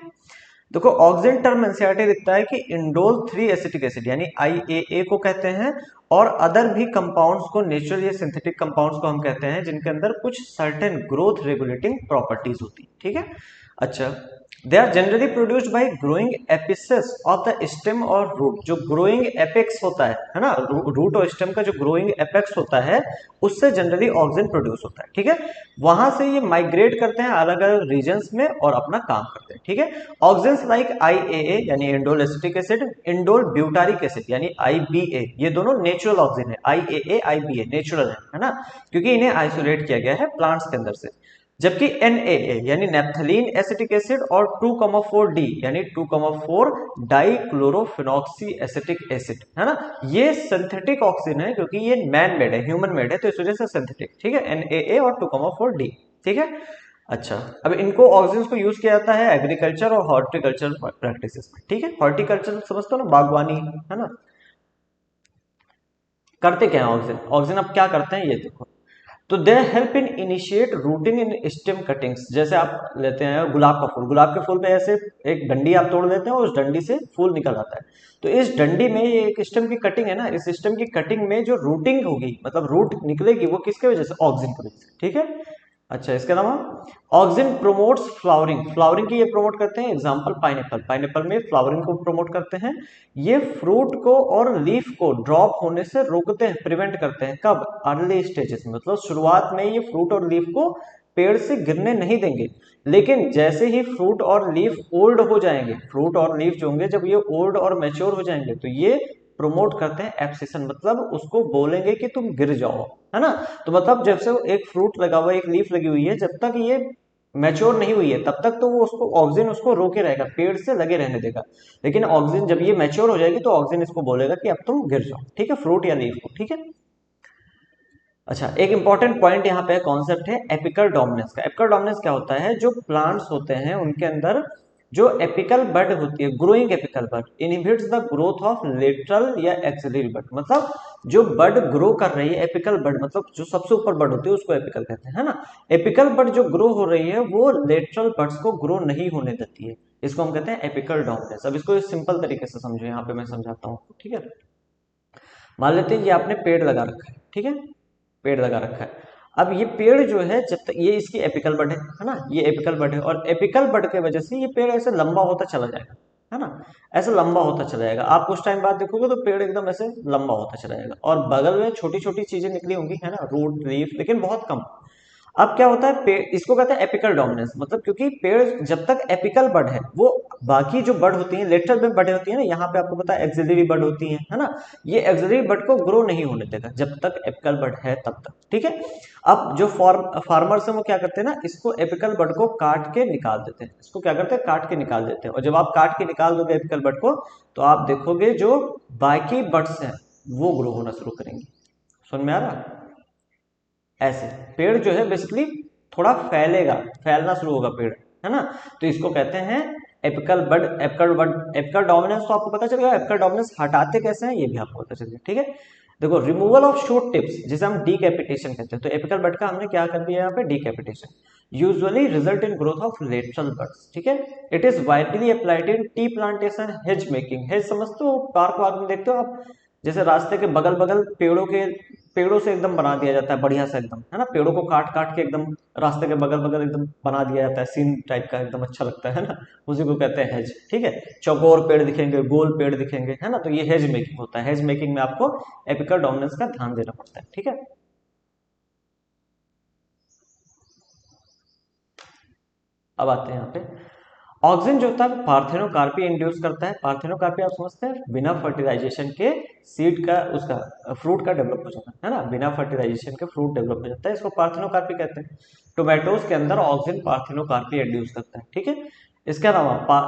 देखो ऑक्सीजन टर्म एनसीईआरटी दिखता है कि इंडोल 3 एसिटिक एसिड यानी IAA को कहते हैं, और अदर भी कंपाउंड्स को, नेचुरल या सिंथेटिक कंपाउंड्स को हम कहते हैं जिनके अंदर कुछ सर्टेन ग्रोथ रेगुलेटिंग प्रॉपर्टीज होती, ठीक है। अच्छा, they are generally produced by growing apices of the stem और रूट। जो ग्रोइंग एपेक्स होता है ना, रूट और स्टेम का जो ग्रोइंग एपेक्स होता है उससे जनरली ऑक्सीजन प्रोड्यूस होता है, ठीक है। वहां से ये माइग्रेट करते हैं अलग अलग रीजन्स में और अपना काम करते हैं, ठीक है। ऑक्सीजन लाइक IAA यानी indole acetic acid, indole butyric acid यानी IBA, ये दोनों नेचुरल ऑक्सीजन है। IAA IBA नेचुरल है ना, क्योंकि इन्हें आइसोलेट किया गया है प्लांट्स के अंदर से। जबकि NaA यानी नेप्थलीन एसिटिक एसिड और 2,4D यानी 2,4 डाइक्लोरोफिनॉक्सी एसिटिक एसिड है ना, ये सिंथेटिक ऑक्सीजन है क्योंकि ये मैन मेड है, ह्यूमन मेड है, तो इस वजह से सिंथेटिक। ठीक है, NaA और 2,4D। ठीक है, अच्छा अब इनको ऑक्सीजन को यूज किया जाता है एग्रीकल्चर और हॉर्टिकल्चर प्रैक्टिसेस में। ठीक है, हॉर्टिकल्चर समझते हो ना, बागवानी है ना। करते क्या है ऑक्सीजन, ऑक्सीजन अब क्या करते हैं ये देखो। तो they help in initiate rooting in stem cuttings. जैसे आप लेते हैं गुलाब का फूल, गुलाब के फूल पे ऐसे एक डंडी आप तोड़ देते हैं और उस डंडी से फूल निकल आता है। तो इस डंडी में ये एक स्टेम की कटिंग है ना, इस स्टेम की कटिंग में जो रूटिंग होगी मतलब रूट निकलेगी वो किसके वजह से, ऑक्सीजन की वजह से। ठीक है, अच्छा इसके अलावा ऑक्सीजन प्रोमोट्स फ्लावरिंग, फ्लावरिंग की ये प्रमोट करते हैं। एग्जांपल पाइनएप्पल, पाइनएप्पल में फ्लावरिंग को प्रमोट करते हैं। ये फ्रूट को और लीफ को ड्रॉप होने से रोकते हैं, प्रिवेंट करते हैं। कब, अर्ली स्टेजेस में, मतलब शुरुआत में ये फ्रूट और लीफ को पेड़ से गिरने नहीं देंगे। लेकिन जैसे ही फ्रूट और लीफ ओल्ड हो जाएंगे, फ्रूट और लीफ जो होंगे जब ये ओल्ड और मैच्योर हो जाएंगे तो ये प्रमोट करते हैं एब्सिशन, मतलब उसको बोलेंगे कि तुम गिर जाओ, है ना। तो मतलब जब से एक फ्रूट लगा हुआ है, एक लीफ लगी हुई है, जब तक ये मैच्योर नहीं हुई है तब तक तो वो उसको ऑक्सीजन उसको रोके रहेगा, पेड़ से लगे रहने देगा। लेकिन ऑक्सीजन जब ये मैच्योर हो जाएगी तो ऑक्सीजन इसको बोलेगा कि अब तुम गिर जाओ। ठीक है, फ्रूट या लीफ को। ठीक है, अच्छा एक इंपॉर्टेंट पॉइंट यहाँ पे कॉन्सेप्ट है एपिकल डोमिनेंस का। एपिकल डोमिनेंस क्या होता है, जो प्लांट्स होते हैं उनके अंदर जो एपिकल बड होती है, growing apical bud inhibits the growth of lateral या एक्सिलरी बड। मतलब जो बड ग्रो कर रही है, एपिकल बड मतलब जो सबसे ऊपर बड होती है उसको एपिकल कहते हैं, है ना। एपिकल बड जो ग्रो हो रही है वो लेटरल बड्स को ग्रो नहीं होने देती है, इसको हम कहते हैं एपिकल डोमिनेंस। अब इसको सिंपल तरीके से समझो, यहाँ पे मैं समझाता हूँ। ठीक है, मान लेते हैं ये आपने पेड़ लगा रखा है। ठीक है, पेड़ लगा रखा है। अब ये पेड़ जो है जब तक ये इसकी एपिकल बड है ना, ये एपिकल बड है और एपिकल बड के वजह से ये पेड़ ऐसे लंबा होता चला जाएगा, है ना। ऐसे लंबा होता चला जाएगा, आप कुछ टाइम बाद देखोगे तो पेड़ एकदम ऐसे लंबा होता चला जाएगा और बगल में छोटी छोटी चीजें निकली होंगी, है ना, रूट लीफ, लेकिन बहुत कम। अब क्या होता है, पेड़ इसको कहते हैं एपिकल डोमिनेंस, मतलब क्योंकि पेड़ जब तक एपिकल बड है वो बाकी जो बड होती है लेटरल में बड होती है ना, यहाँ पे आपको पता है एक्सिलरी बड होती है ना, ये एक्सिलरी बड को ग्रो नहीं होने देगा जब तक एपिकल बड है तब तक। ठीक है, अब जो फार्मर्स है वो क्या करते हैं ना, इसको एपिकल बड को काट के निकाल देते हैं, इसको क्या करते हैं काट के निकाल देते हैं। और जब आप काट के निकाल दोगे एपिकल बड को तो आप देखोगे जो बाकी बड्स हैं वो ग्रो होना शुरू करेंगे। सुन में आ रहा, ऐसे पेड़ जो है बेसिकली थोड़ा फैलेगा, फैलना शुरू होगा पेड़, है ना। तो इसको कहते हैं एपिकल बड, एपिकल बड, एपिकल डोमिनेंस तो आपको पता चलेगा। एपिकल डोमिनेंस हटाते कैसे हैं ये भी आपको पता चलेगा। ठीक है, देखो रिमूवल ऑफ शूट टिप्स जिसे हम डीकैपिटेशन कहते हैं, तो एपिकल बड का हमने क्या कर दिया यहाँ पे, decapitation usually result in growth of lateral buds. ठीक है, it is widely applied in tea plantation, hedge making. Hedge समझते हो, पार्क वार्क में देखते हो आप, जैसे रास्ते के बगल बगल पेड़ों से एकदम बना दिया जाता है बढ़िया से एकदम, है ना। पेड़ों को काट काट के एकदम रास्ते के बगल बगल एकदम बना दिया जाता है, सीन टाइप का एकदम अच्छा लगता है ना, उसी को कहते हैं हेज। ठीक है, चौकोर पेड़ दिखेंगे, गोल पेड़ दिखेंगे, है ना, तो ये हेज मेकिंग होता है। हेज मेकिंग में आपको एपिकल डोमिनेंस का ध्यान देना पड़ता है। ठीक है, अब आते हैं यहाँ पे ऑक्सीजन जो होता है पार्थेनोकार्पी इंड्यूस करता है। पार्थेनोकार्पी आप समझते हैं, बिना फर्टिलाइजेशन के सीड का उसका फ्रूट का डेवलप हो जाता है ना, बिना फर्टिलाइजेशन के फ्रूट डेवलप हो जाता है, इसको पार्थेनोकार्पी कहते हैं। टोमेटोज के अंदर ऑक्सीजन पार्थेनोकार्पी इंड्यूस करता है। ठीक है, इसके अलावा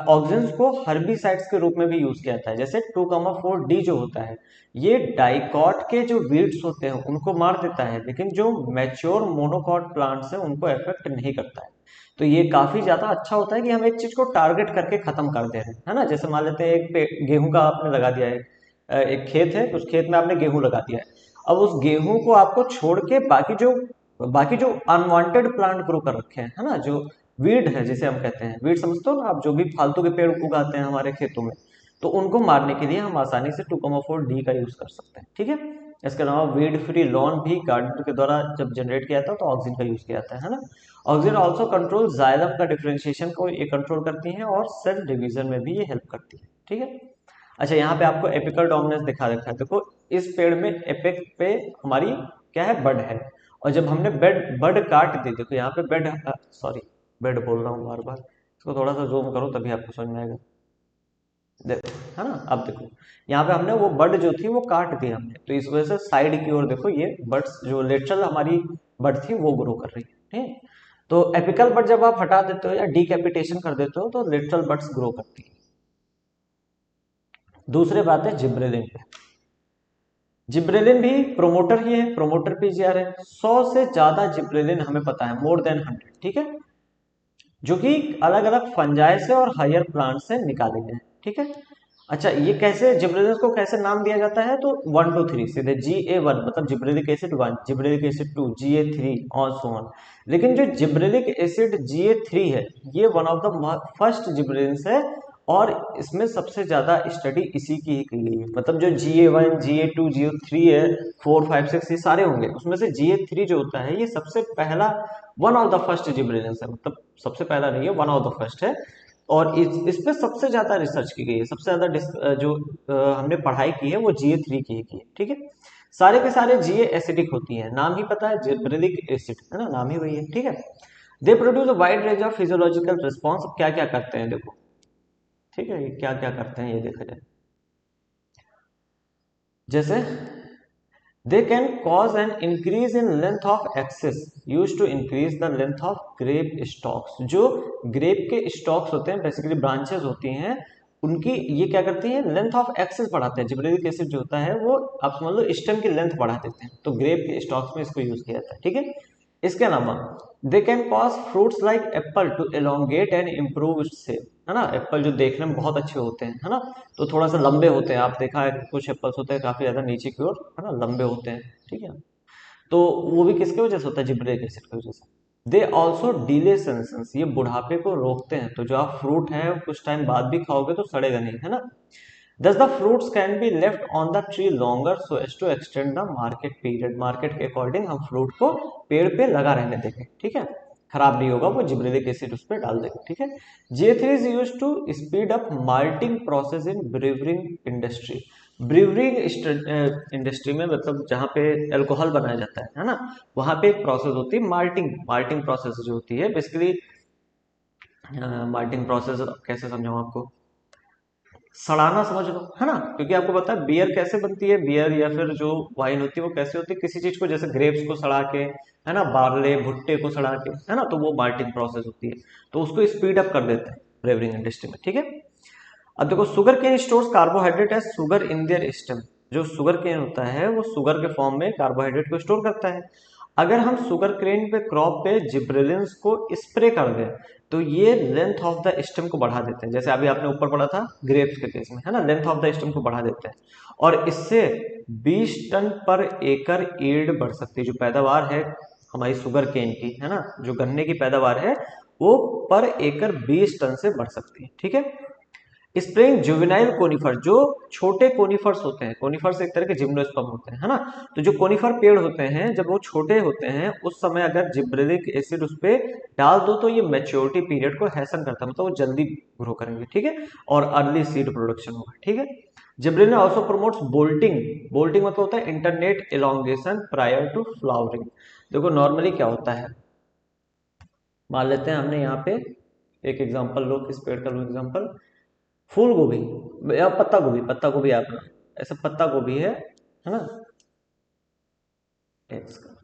ऑक्सीजन को हर्बिसाइड्स के रूप में भी यूज किया जाता है। जैसे 2,4D जो होता है ये डाइकॉट के जो वीड्स होते हैं उनको मार देता है, लेकिन जो मैच्योर मोनोकॉट प्लांट्स हैं उनको इफेक्ट नहीं करता है। तो ये काफी ज्यादा अच्छा होता है कि हम एक चीज को टारगेट करके खत्म कर दे रहे हैं, है ना। जैसे मान लेते हैं एक गेहूं का आपने लगा दिया है, एक खेत है, उस खेत में आपने गेहूं लगा दिया है। अब उस गेहूं को आपको छोड़ के बाकी जो अनवांटेड प्लांट ग्रो कर रखे हैं, है ना, जो वीड है जिसे हम कहते हैं, वीड समझते हो ना आप, जो भी फालतू के पेड़ उगाते हैं हमारे खेतों में, तो उनको मारने के लिए हम आसानी से 2,4D का यूज कर सकते हैं। ठीक है, इसके अलावा वीड फ्री लॉन भी गार्डनर के द्वारा जब जनरेट किया था तो ऑक्सीजन का यूज किया जाता है ना। ऑक्सीजन ऑल्सो कंट्रोल जाइलम का डिफरेंशिएशन को ये कंट्रोल करती है और सेल डिवीजन में भी ये हेल्प करती है। ठीक है, अच्छा यहाँ पे आपको एपिकल डोमिनेंस दिखा रखा है, देखो इस पेड़ में एपेक पे हमारी क्या है, बड है, और जब हमने बड काट दी, देखो यहाँ पे बेड, सॉरी बेड बोल रहा हूँ बार बार, इसको थोड़ा सा जूम करो तभी आपको समझ में आएगा। देखो, है ना, अब देखो यहाँ पे हमने वो बड जो थी वो काट दी हमने, तो इस वजह से साइड की ओर देखो ये बड्स जो लेटरल हमारी बड थी वो ग्रो कर रही है। ठीक है, तो एपिकल बड जब आप हटा देते हो या डीकैपिटेशन कर देते हो तो लिटरल बड्स ग्रो करती है। दूसरी बात है जिब्रेलिन पे। जिब्रेलिन भी प्रोमोटर ही है, प्रोमोटर पीजीआर है। 100 से ज्यादा जिब्रेलिन हमें पता है, मोर देन 100, ठीक है, जो कि अलग अलग फंजाई से और हायर प्लांट से निकाले गए हैं, ठीक है। अच्छा, ये कैसे जिब्रेलिन को कैसे नाम दिया जाता है, तो 1 2 3 सीधे GA1 मतलब gibberellic acid 1, gibberellic acid 2, GA3 और सो ऑन। लेकिन जो जिब्रेलिक एसिड GA3 है, ये one of the first gibberellin है और इसमें सबसे ज्यादा स्टडी इसी की ही की गई है। मतलब जो GA1, GA2, GA3 है, 4 5 6 ये सारे होंगे, उसमें से GA3 जो होता है ये सबसे पहला, one of the first gibberellin है। मतलब सबसे पहला नहीं है, वन ऑफ द फर्स्ट है। और इस पे सबसे ज्यादा रिसर्च की गई है, सबसे ज्यादा जो हमने पढ़ाई की है वो GA3 की है, ठीक है। सारे के सारे GA एसिडिक होती है, नाम ही पता है, जिब्रेलिक एसिड है ना, नाम ही वही है, ठीक है। They produce a wide range of physiological response. क्या क्या करते हैं देखो, ठीक है, ये क्या क्या करते हैं ये देखा जाए। जैसे they can cause an increase in length of axis used to increase the length of grape stalks। जो ग्रेप के स्टॉक्स होते हैं, बेसिकली ब्रांचेस होती हैं, उनकी ये क्या करती है, लेंथ ऑफ एक्सिस बढ़ाते हैं। जिब्रेलिक एसिड जो होता है वो आप समझ लो स्टेम की लेंथ बढ़ा देते हैं, तो ग्रेप के स्टॉक्स में इसको यूज किया जाता है, ठीक है। इसके अलावा they can cause fruits like apple to elongate and improve its shape, है ना। एप्पल जो देखने में बहुत अच्छे होते हैं, है ना, तो थोड़ा सा लंबे होते हैं, आप देखा है कुछ एप्पल्स होते हैं काफी ज्यादा नीचे की ओर, है ना, लंबे होते हैं, ठीक है। तो वो भी किसके वजह से होता है, जिब्रेलिक एसिड की वजह से। दे ऑल्सो डिले सेंसेंस, ये बुढ़ापे को रोकते हैं, तो जो आप फ्रूट है कुछ टाइम बाद भी खाओगे तो सड़ेगा नहीं, है ना। Thus the fruits can be left on the tree longer so as to extend the market period। Market के अकॉर्डिंग हम फ्रूट को पेड़ पे लगा रहने देंगे, ठीक है, खराब नहीं होगा, वो जिब्रेलिक एसिड उस पर डाल देंगे, ठीक है। J3 is used to speed up malting process in brewing industry। Brewing industry में, मतलब जहाँ पे अल्कोहल बनाया जाता है ना, वहां पे एक प्रोसेस होती है माल्टिंग। माल्टिंग प्रोसेस जो होती है बेसिकली, माल्टिंग प्रोसेस कैसे समझाऊं आपको, सड़ाना समझ लो, है ना। क्योंकि आपको पता है बियर कैसे बनती है, बियर या फिर जो वाइन होती है वो कैसे होती है, किसी चीज को जैसे ग्रेप्स को सड़ा के, है ना, बार्ले भुट्टे को सड़ा के, है ना, तो वो माल्टिंग प्रोसेस होती है, तो उसको स्पीड अप कर देते हैं ब्रेवरिंग इंडस्ट्री में, ठीक है। अब देखो, sugar cane stores carbohydrate as sugar in their stem. जो शुगर केन होता है वो शुगर के फॉर्म में कार्बोहाइड्रेट को स्टोर करता है। अगर हम शुगर केन पे क्रॉप पे जिब्रेलिन्स को स्प्रे कर दें तो ये लेंथ ऑफ द स्टेम को बढ़ा देते हैं। जैसे अभी आपने ऊपर पढ़ा था ग्रेप्स के केस में, है ना, लेंथ ऑफ द स्टेम को बढ़ा देते हैं और इससे 20 टन पर एकड़ ईल्ड बढ़ सकती है। जो पैदावार है हमारी शुगर केन की, है ना, जो गन्ने की पैदावार है वो पर एकड़ 20 टन से बढ़ सकती है, ठीक है। स्प्रेइंग जुवेनाइल कोनिफर, जो छोटे कोनिफर्स होते हैं, कोनिफर्स एक तरह के जिम्नोस्पर्म होते हैं, है ना, तो जो कोनिफर पेड़ होते हैं जब वो छोटे होते हैं उस समय अगर जिब्रेलिक एसिड उस पर डाल दो तो ये मैच्योरिटी पीरियड को हैसन करता है, मतलब वो जल्दी ग्रो करेंगे, ठीक है, और अर्ली सीड प्रोडक्शन होगा, ठीक है। Gibberellin also promotes bolting. Bolting मतलब होता है internode elongation prior to flowering. देखो नॉर्मली क्या होता है, मान लेते हैं हमने यहाँ पे एक एग्जांपल लो, किस पेड़ का लो एग्जांपल, फूल गोभी या पत्ता गोभी, पत्ता गोभी आप ऐसा पत्ता गोभी है ना, इसका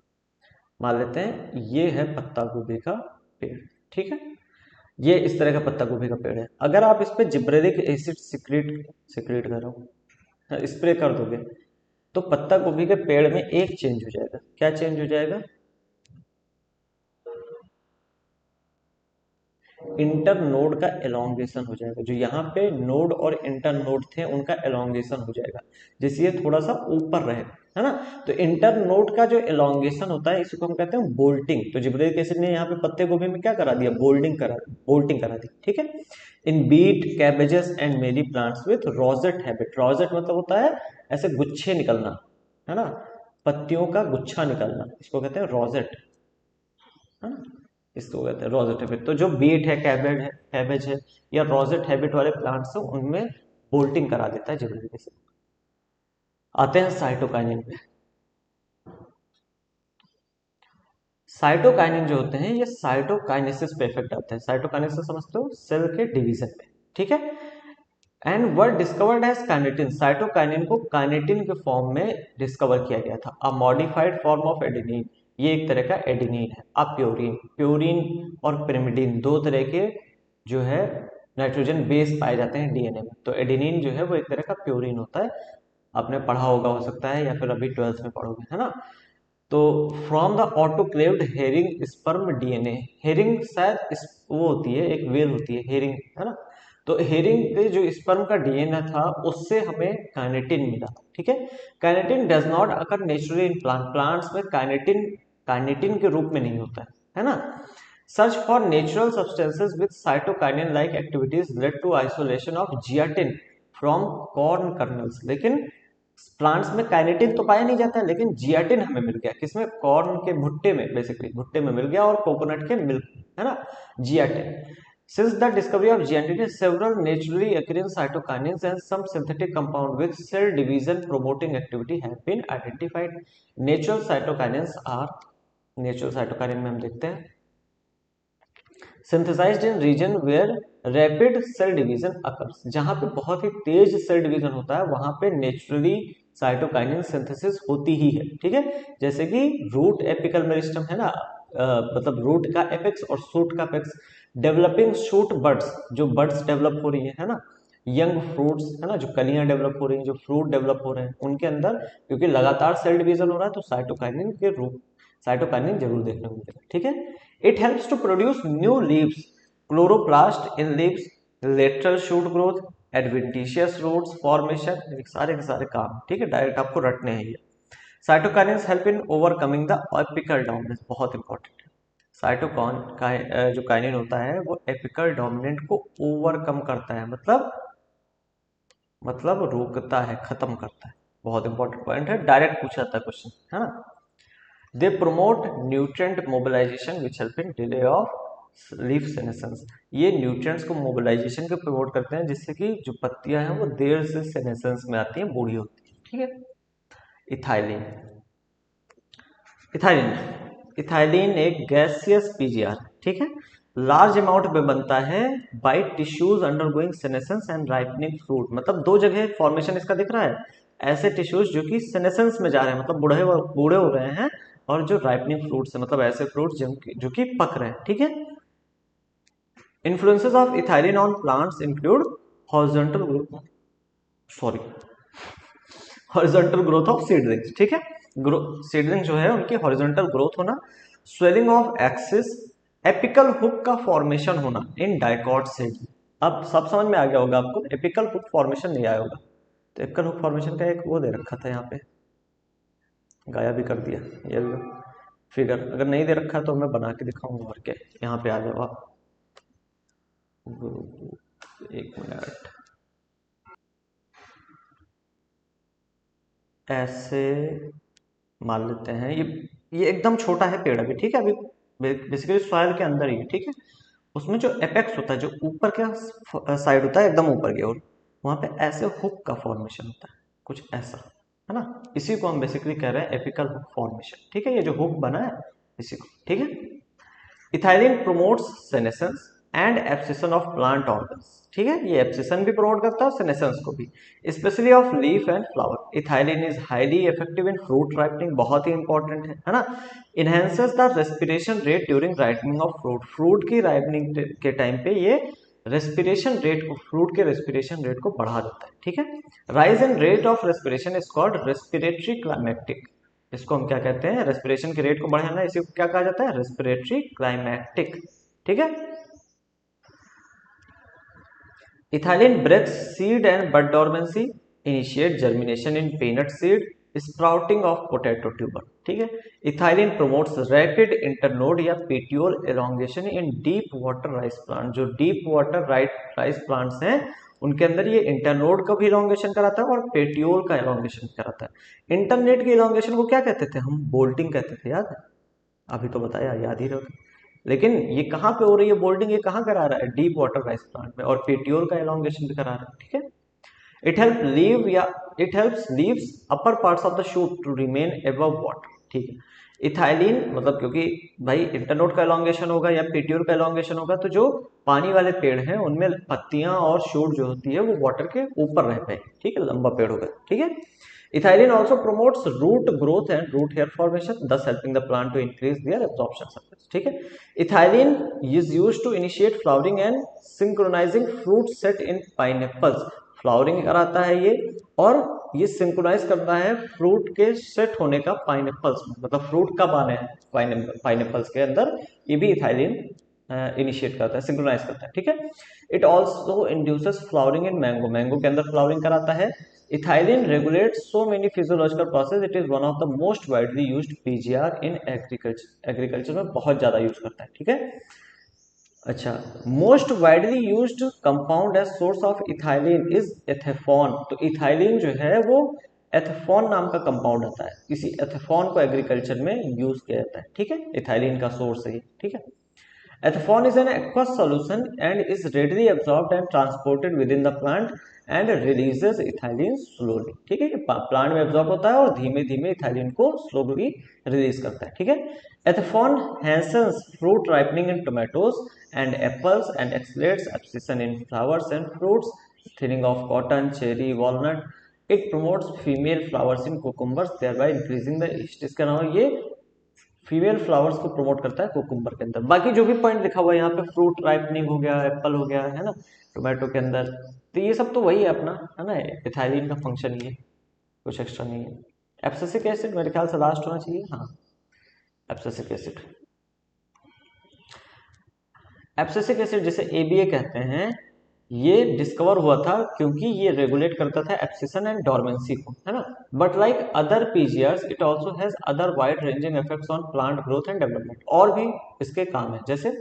मान लेते हैं ये है पत्ता गोभी का पेड़, ठीक है, ये इस तरह का पत्ता गोभी का पेड़ है। अगर आप इस पे जिब्रेलिक एसिड सिक्रीट सिक्रीट कर रहा हूँ स्प्रे कर दोगे तो पत्ता गोभी के पेड़ में एक चेंज हो जाएगा। क्या चेंज हो जाएगा, इंटर नोड का एलोंगेशन हो जाएगा। जो यहाँ पे नोड और इंटर नोड थे उनका एलोंगेशन हो जाएगा, जिससे ये थोड़ा सा ऊपर रहेगा, है ना। तो इंटर नोड का जो एलोंगेशन होता है इसको हम कहते हैं बोल्टिंग। तो जिब्रेलिक एसिड ने यहाँ पे पत्ते गोभी में क्या करा दिया, बोल्टिंग करा दी, ठीक है। इन बीट कैबेजेस एंड मेरी plants with rosette habit. Rosette मतलब होता है ऐसे गुच्छे निकलना, है ना, पत्तियों का गुच्छा निकलना, इसको कहते हैं रोजेट, है ना, इसको कहते हैं रोजेट हैबिट। तो जो बीट है, कैबेज है या रोजेट हैबिट वाले प्लांट्स हैं उनमें बोल्टिंग करा देता है जिब्रेलिक एसिड। आते हैं साइटोकाइनिन पे। साइटोकाइनिन जो होते हैं ये साइटोकाइनेसिस पे इफेक्ट आते हैं। साइटोकाइनेसिस समझते हो, सेल के डिवीजन पे, ठीक है। And were discovered as kinetin. Cytokinin को काइनेटिन के फॉर्म में डिस्कवर किया गया था। A modified form of adenine, ये एक तरह का एडिनिन है। अब प्योरीन, प्योरीन और पिरिमिडीन दो तरह के जो है नाइट्रोजन बेस पाए जाते हैं डीएनए में। तो एडिनिन जो है वो एक तरह का प्योरीन होता है, आपने पढ़ा होगा हो सकता है, या फिर अभी 12th में पढ़ोगे, है ना। तो from the autoclaved herring sperm DNA, herring शायद वो होती है, एक वेल होती है हेरिंग, है ना। तो हेरिंग के जो स्पर्म का डीएनए था उससे हमें काइनेटिन मिला, ठीक है। Kinetin does not occur naturally in plants में काइनेटिन काइनेटिन के रूप में नहीं होता है ना। Search for natural substances with cytokinin like activities led to isolation of zeatin from corn kernels. लेकिन प्लांट्स में काइनेटिन तो पाया नहीं जाता है, लेकिन जियाटिन हमें मिल गया, किसमें, कॉर्न के भुट्टे में, बेसिकली भुट्टे में मिल गया, और कोकोनट के मिल्क, है ना, zeatin. Since the discovery of GNDT, several naturally occurring cytokinins and some synthetic compound with cell division promoting activity have been identified. Natural cytokinins are, natural cytokinin में हम देखते हैं, synthesized in region where rapid cell division occurs. जहाँ पे बहुत ही तेज cell division होता है वहां पे नेचुरली साइटोकाइनिन सिंथेसिस होती ही है, ठीक है। जैसे कि रूट एपिकल मेरिस्टम है ना, मतलब रूट का एपेक्स और शूट का एपेक्स, डेवलपिंग शूट बड्स, जो बड्स डेवलप हो रही है ना, यंग फ्रूट्स है ना, जो कलियां डेवलप हो रही हैं, जो फ्रूट डेवलप हो रहे हैं, उनके अंदर क्योंकि लगातार सेल डिवीजन हो रहा है तो साइटोकाइनिन के रूप, साइटोकाइनिन जरूर देखने को मिलेगा, ठीक है। It helps to produce new leaves, chloroplast in leaves, lateral shoot growth, adventitious roots formation, सारे के सारे काम, ठीक है, डायरेक्ट आपको रटने हैं ये। Cytokinins help in overcoming the apical dominance, बहुत इंपॉर्टेंट है। साइटोकॉन का जो काइनिन होता है वो एपिकल डोमिनेंट को ओवरकम करता है, मतलब रोकता है, खत्म करता है। बहुत इंपॉर्टेंट पॉइंट है, डायरेक्ट पूछा जाता है क्वेश्चन, है ना। They promote nutrient mobilization which help in delay of leaf senescence. ये न्यूट्रिएंट्स को मोबिलाइजेशन को प्रमोट करते हैं जिससे कि जो पत्तियां हैं वो देर से सेनेसेंस में आती हैं, बूढ़ी होती है, ठीक है। इथाइलिन, इथाइलिन इथाइलिन एक गैसियस पीजीआर, ठीक है। लार्ज अमाउंट में बनता है by tissues undergoing senescence and ripening fruit, मतलब दो जगह फॉर्मेशन इसका दिख रहा है, ऐसे टिश्यूज जो कि सेनेसेंस में जा रहे हैं, मतलब बूढ़े हो रहे हैं, और जो राइपनिंग फ्रूट्स है मतलब ऐसे फ्रूट्स जो कि पक रहे हैं, ठीक है। Influences of ethylene on plants include horizontal growth, sorry horizontal growth of seedlings, ठीक है। सीडलिंग जो है उनकी हॉरिजॉन्टल ग्रोथ होना, swelling of axis, apical hook का फॉर्मेशन होना इन डाइकॉट सीड। अब सब समझ में आ गया होगा आपको, एपिकल हुक फॉर्मेशन नहीं आया होगा, तो एपिकल हुक फॉर्मेशन का एक वो दे रखा था यहाँ पे, गाया भी कर दिया, ये लो फिगर, अगर नहीं दे रखा तो मैं बना के दिखाऊंगा, और क्या, यहाँ पे आ जाओ आप, एक मिनट, ऐसे मान लेते हैं, ये एकदम छोटा है पेड़ अभी, ठीक है, अभी बेसिकली सॉइल के अंदर ही है, ठीक है। उसमें जो एपेक्स होता है, जो ऊपर का साइड होता है एकदम ऊपर की ओर, वहां पे ऐसे हुक का फॉर्मेशन होता है, कुछ ऐसा, है ना। इसी को हम बेसिकली कह रहे हैं एपिकल हुक फॉर्मेशन, ठीक है, ये जो हुक बना है इसी को, ठीक है। Ethylene promotes senescence and abscission of plant organs, ठीक है, ये एब्सिशन भी प्रमोट करता है, सेनेसेंस को भी, specially of leaf and flower. Ethylene is highly effective in fruit ripening, बहुत ही इंपॉर्टेंट है ना। Enhances the respiration rate during ripening of fruit, fruit की राइपनिंग के टाइम पे ये रेस्पिरेशन रेट को, फ्रूट के रेस्पिरेशन रेट को बढ़ा देता है, ठीक है। Rise in rate of respiration is called respiratory climatic, इसको हम क्या कहते हैं, रेस्पिरेशन के रेट को बढ़ाना, इसी को क्या कहा जाता है, रेस्पिरेटरी क्लाइमेटिक, ठीक है। Ethylene breaks seed and bud dormancy, initiate germination in peanut seed, sprouting of potato tuber, ठीक है। इथाइलिन प्रोमोट्स रैपिड इंटरनोड या petiole elongation in deep water rice plant, जो डीप वाटर राइस प्लांट्स हैं उनके अंदर ये इंटरनोड का भी इलोंगेशन कराता है और पेटियोल का इलोंगेशन कराता है। इंटरनेट के इलोंगेशन को क्या कहते थे हम, बोल्टिंग कहते थे, याद है, अभी तो बताया, याद ही रहो। लेकिन ये कहाँ पे हो रही है बोल्टिंग, ये कहाँ करा रहा है, डीप वाटर राइस प्लांट में, और पेटियोल का एलोंगेशन भी करा रहा है, ठीक है। It helps leaves upper parts of the shoot to remain above water, ठीक है। इथाइलिन मतलब क्योंकि भाई इंटरनोड का एलोंगेशन होगा या पेटियोल का एलोंगेशन होगा, तो जो पानी वाले पेड़ हैं उनमें पत्तियां और शूट जो होती है वो वाटर के ऊपर रह पाएगी, ठीक है, लंबा पेड़ होगा, ठीक है। Ethylene also promotes root growth and root hair formation, thus helping the plant to increase their absorption surface. ठीक है, ethylene is used to initiate flowering and synchronizing fruit set in pineapples. Flowering कराता है ये, और ये synchronise करता है fruit के सेट होने का पाइनएप्पल्स में, मतलब फ्रूट कब आने हैं पाइनएप्पल्स के अंदर, ये भी इथाइलिन इनिशिएट करता है, सिंक्रोनाइज करता है। ठीक है, it also induces flowering in mango, mango के अंदर फ्लावरिंग कराता है। Ethylene regulates so many physiological process, it is one of the most widely used PGR in agriculture, agriculture में बहुत ज्यादा यूज करता है। ठीक है, अच्छा, most widely used compound as source of ethylene is ethephon. तो इथाइलिन जो है वो एथेफॉन नाम का कंपाउंड आता है, इसी एथेफॉन को एग्रीकल्चर में यूज किया जाता है। ठीक है, इथाइलिन का सोर्स है। ठीक है, ethephon is an aqueous solution and is readily absorbed and transported within the plant and releases ethylene slowly. ठीक है, प्लांट में एब्जॉर्ब होता है और धीमे धीमे इथाइलिन को स्लोली रिलीज करता है। ठीक है, ethephon hastens fruit ripening in tomatoes and apples and accelerates abscission in flowers and fruits, thinning of cotton, cherry, walnut. It promotes female flowers in cucumbers, thereby increasing the yeast. इसका नाम ये female flowers को promote करता है cucumber के अंदर। बाकी जो भी पॉइंट लिखा हुआ है यहाँ पे, फ्रूट राइपनिंग हो गया, एप्पल हो गया, है ना, टोमेटो के अंदर, तो ये सब तो वही है अपना, है ना, इथाइलिन का फंक्शन ये, कुछ एक्स्ट्रा नहीं है। एब्सिसिक एसिड मेरे ख्याल से लास्ट होना चाहिए, हाँ, एब्सिसिक एसिड। एब्सिसिक एसिड जिसे एबीए कहते हैं, ये डिस्कवर हुआ था क्योंकि ये रेगुलेट करता था एब्सिशन एंड डोरमेंसी को, है ना। But like other PGRs it also has other wide ranging effects on plant growth and development. और भी इसके काम है, जैसे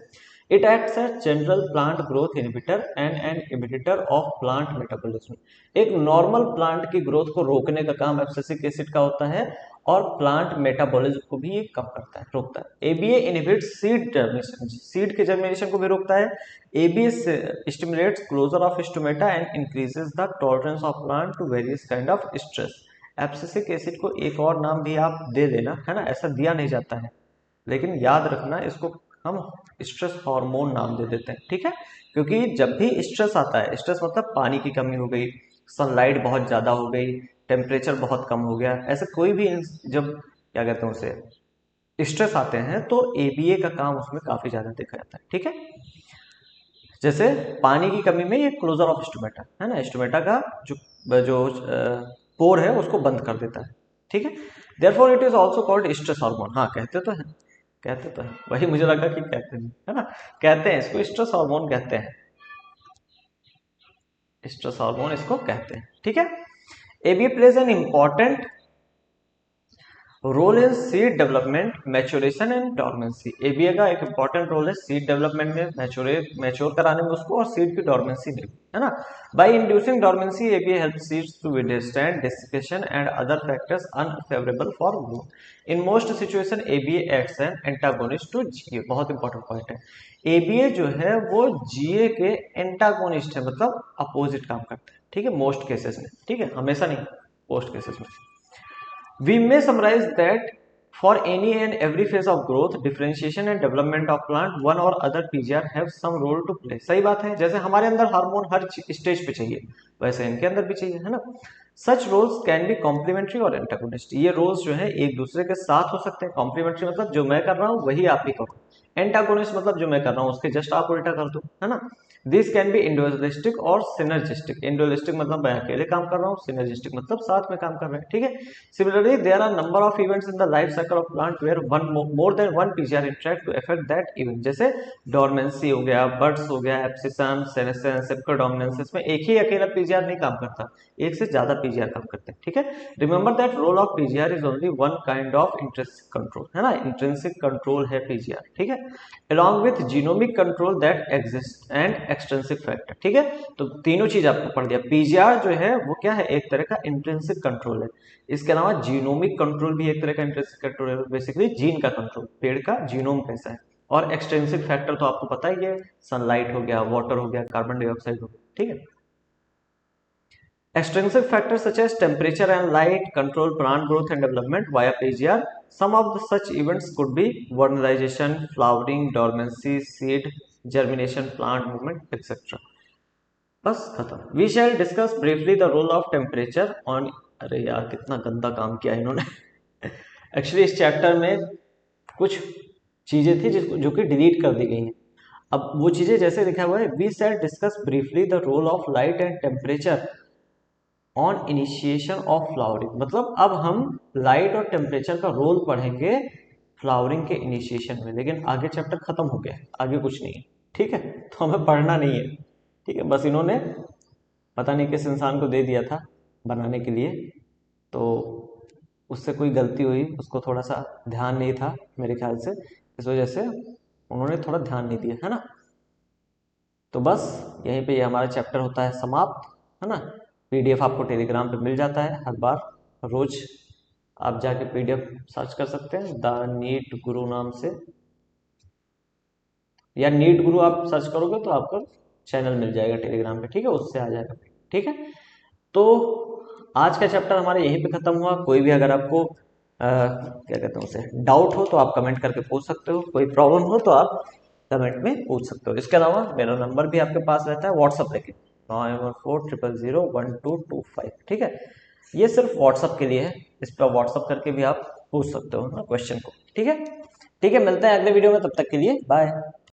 it acts as general plant growth inhibitor and an inhibitor of plant metabolism. एक नॉर्मल प्लांट की growth को रोकने का काम एब्सिसिक एसिड का होता है, और प्लांट मेटाबॉलिज्म को भी ये कम करता है, रोकता है। ABA inhibits seed germination, seed के जर्मिनेशन को भी रोकता है। ABA stimulates closure of stomata and increases the tolerance of plant to various kind of stress. Abscisic acid को एक और नाम भी आप दे देना, है ना, ऐसा दिया नहीं जाता है, लेकिन याद रखना इसको हम स्ट्रेस हार्मोन नाम दे देते हैं। ठीक है, क्योंकि जब भी स्ट्रेस आता है, स्ट्रेस मतलब पानी की कमी हो गई, सनलाइट बहुत ज्यादा हो गई, टेम्परेचर बहुत कम हो गया, ऐसे कोई भी जब क्या कहते हैं उसे स्ट्रेस आते हैं, तो एबीए का काम उसमें काफी ज्यादा देखा जाता है। ठीक है, जैसे पानी की कमी में ये क्लोजर ऑफ स्टोमेटा, है ना, स्टोमेटा का जो पोर है उसको बंद कर देता है। ठीक है, therefore it is also called stress hormone. हाँ, कहते तो है, कहते तो है, वही मुझे लगा कि कहते नहीं, है ना, कहते हैं इसको स्ट्रेस हार्मोन कहते हैं, स्ट्रेस हार्मोन इसको कहते हैं। ठीक है, ABA plays an important role in seed development, maturation and dormancy. ABA का एक इंपॉर्टेंट रोल है सीड डेवलपमेंट में, मैच्योर कराने में उसको, और सीड की डॉर्मेंसी में, है ना। By inducing dormancy ABA help seeds to withstand desiccation and other factors unfavourable for growth. In most situation ABA acts an antagonist to GA. बहुत इंपॉर्टेंट पॉइंट है, एबीए जो है वो जीए के एंटागोनिस्ट है, मतलब अपोजिट काम करता है। ठीक है, मोस्ट केसेस में, ठीक है, हमेशा नहीं, मोस्ट केसेस में। We may summarize that for any and every phase of growth, differentiation and development of plant, one or other PGR have some role to play। सही बात है, जैसे हमारे अंदर हार्मोन हर स्टेज पे चाहिए, वैसे इनके अंदर भी चाहिए, है ना। Such roles can be complementary और एंटागोनिस्ट। ये रोल्स जो है एक दूसरे के साथ हो सकते हैं। कॉम्प्लीमेंट्री मतलब जो मैं कर रहा हूँ वही आप भी करो, एंटागोनिस्ट मतलब जो मैं कर रहा हूँ उसके जस्ट आप उल्टा कर दो, है ना। दिस कैन बी इंडिविजुअलिस्टिक और सिनर्जिस्टिक। इंडिविजुअलिस्टिक मतलब मैं अकेले काम कर रहा हूँ, सिनर्जिस्टिक मतलब साथ में काम कर रहे हैं। ठीक है, similarly there are number of events in the life cycle of plant where one more than one PGR interact to affect that event. जैसे डोरमेंसी हो गया, बर्ड्स हो गया, एब्सिशन, सेनेसेंस, सेप्टिकल डोमिनेंस, इसमें एक ही अकेला पीजीआर नहीं काम करता, एक से ज्यादा पीजीआर काम करते हैं। ठीक है, remember that role of PGR is only one kind of intrinsic control, है ना, इंट्रिंसिक कंट्रोल है पीजीआर। ठीक है, along with genomic control that exists and extrinsic factor। ठीक है, तो तीनों चीज आपको पढ़ दिया। पीजीआर जो है वो क्या है, एक तरह का इंट्रिंसिक कंट्रोल है। इसके अलावा जीनोमिक कंट्रोल भी एक तरह का इंट्रिंसिक कंट्रोल है, बेसिकली जीन का कंट्रोल, पेड़ का जीनोम कैसा है। और एक्सटेंसिव फैक्टर तो आपको पता ही है, सनलाइट हो गया, वाटर हो गया, कार्बन डाइऑक्साइड हो गया। ठीक है, extrinsic factors such as temperature and light control plant growth and development via PGR. Some of the such events could be vernalization, flowering, dormancy, seed germination, plant movement, etc. बस खत्म। We shall discuss briefly the role of temperature on अरे यार कितना गंदा काम किया इन्होंने। Actually इस चैप्टर में कुछ चीजें थी जिसको जो कि डिलीट कर दी गई हैं। अब वो चीजें जैसे लिखा हुआ है, we shall discuss briefly the role of light and temperature on initiation of flowering. मतलब अब हम लाइट और टेम्परेचर का रोल पढ़ेंगे फ्लावरिंग के इनिशिएशन में, लेकिन आगे चैप्टर खत्म हो गया है, आगे कुछ नहीं है। ठीक है, तो हमें पढ़ना नहीं है। ठीक है, बस इन्होंने पता नहीं किस इंसान को दे दिया था बनाने के लिए, तो उससे कोई गलती हुई, उसको थोड़ा सा ध्यान नहीं था मेरे ख्याल से, इस वजह से उन्होंने थोड़ा ध्यान नहीं दिया है ना। तो बस यहीं पे ये हमारा चैप्टर होता है समाप्त, है ना। पीडीएफ आपको टेलीग्राम पे मिल जाता है हर बार, रोज आप जाके पीडीएफ सर्च कर सकते हैं द नीट गुरु नाम से, या नीट गुरु आप सर्च करोगे तो आपको चैनल मिल जाएगा टेलीग्राम पे। ठीक है, उससे आ जाएगा। ठीक है, तो आज का चैप्टर हमारा यहीं पे खत्म हुआ। कोई भी अगर आपको क्या कहते हैं उसे डाउट हो तो आप कमेंट करके पूछ सकते हो, कोई प्रॉब्लम हो तो आप कमेंट में पूछ सकते हो। इसके अलावा मेरा नंबर भी आपके पास रहता है व्हाट्सअप लेके, 9140001225। ठीक है, ये सिर्फ व्हाट्सअप के लिए है, इस पर व्हाट्सअप करके भी आप पूछ सकते हो ना क्वेश्चन को। ठीक है, ठीक है, मिलते हैं अगले वीडियो में, तब तक के लिए बाय।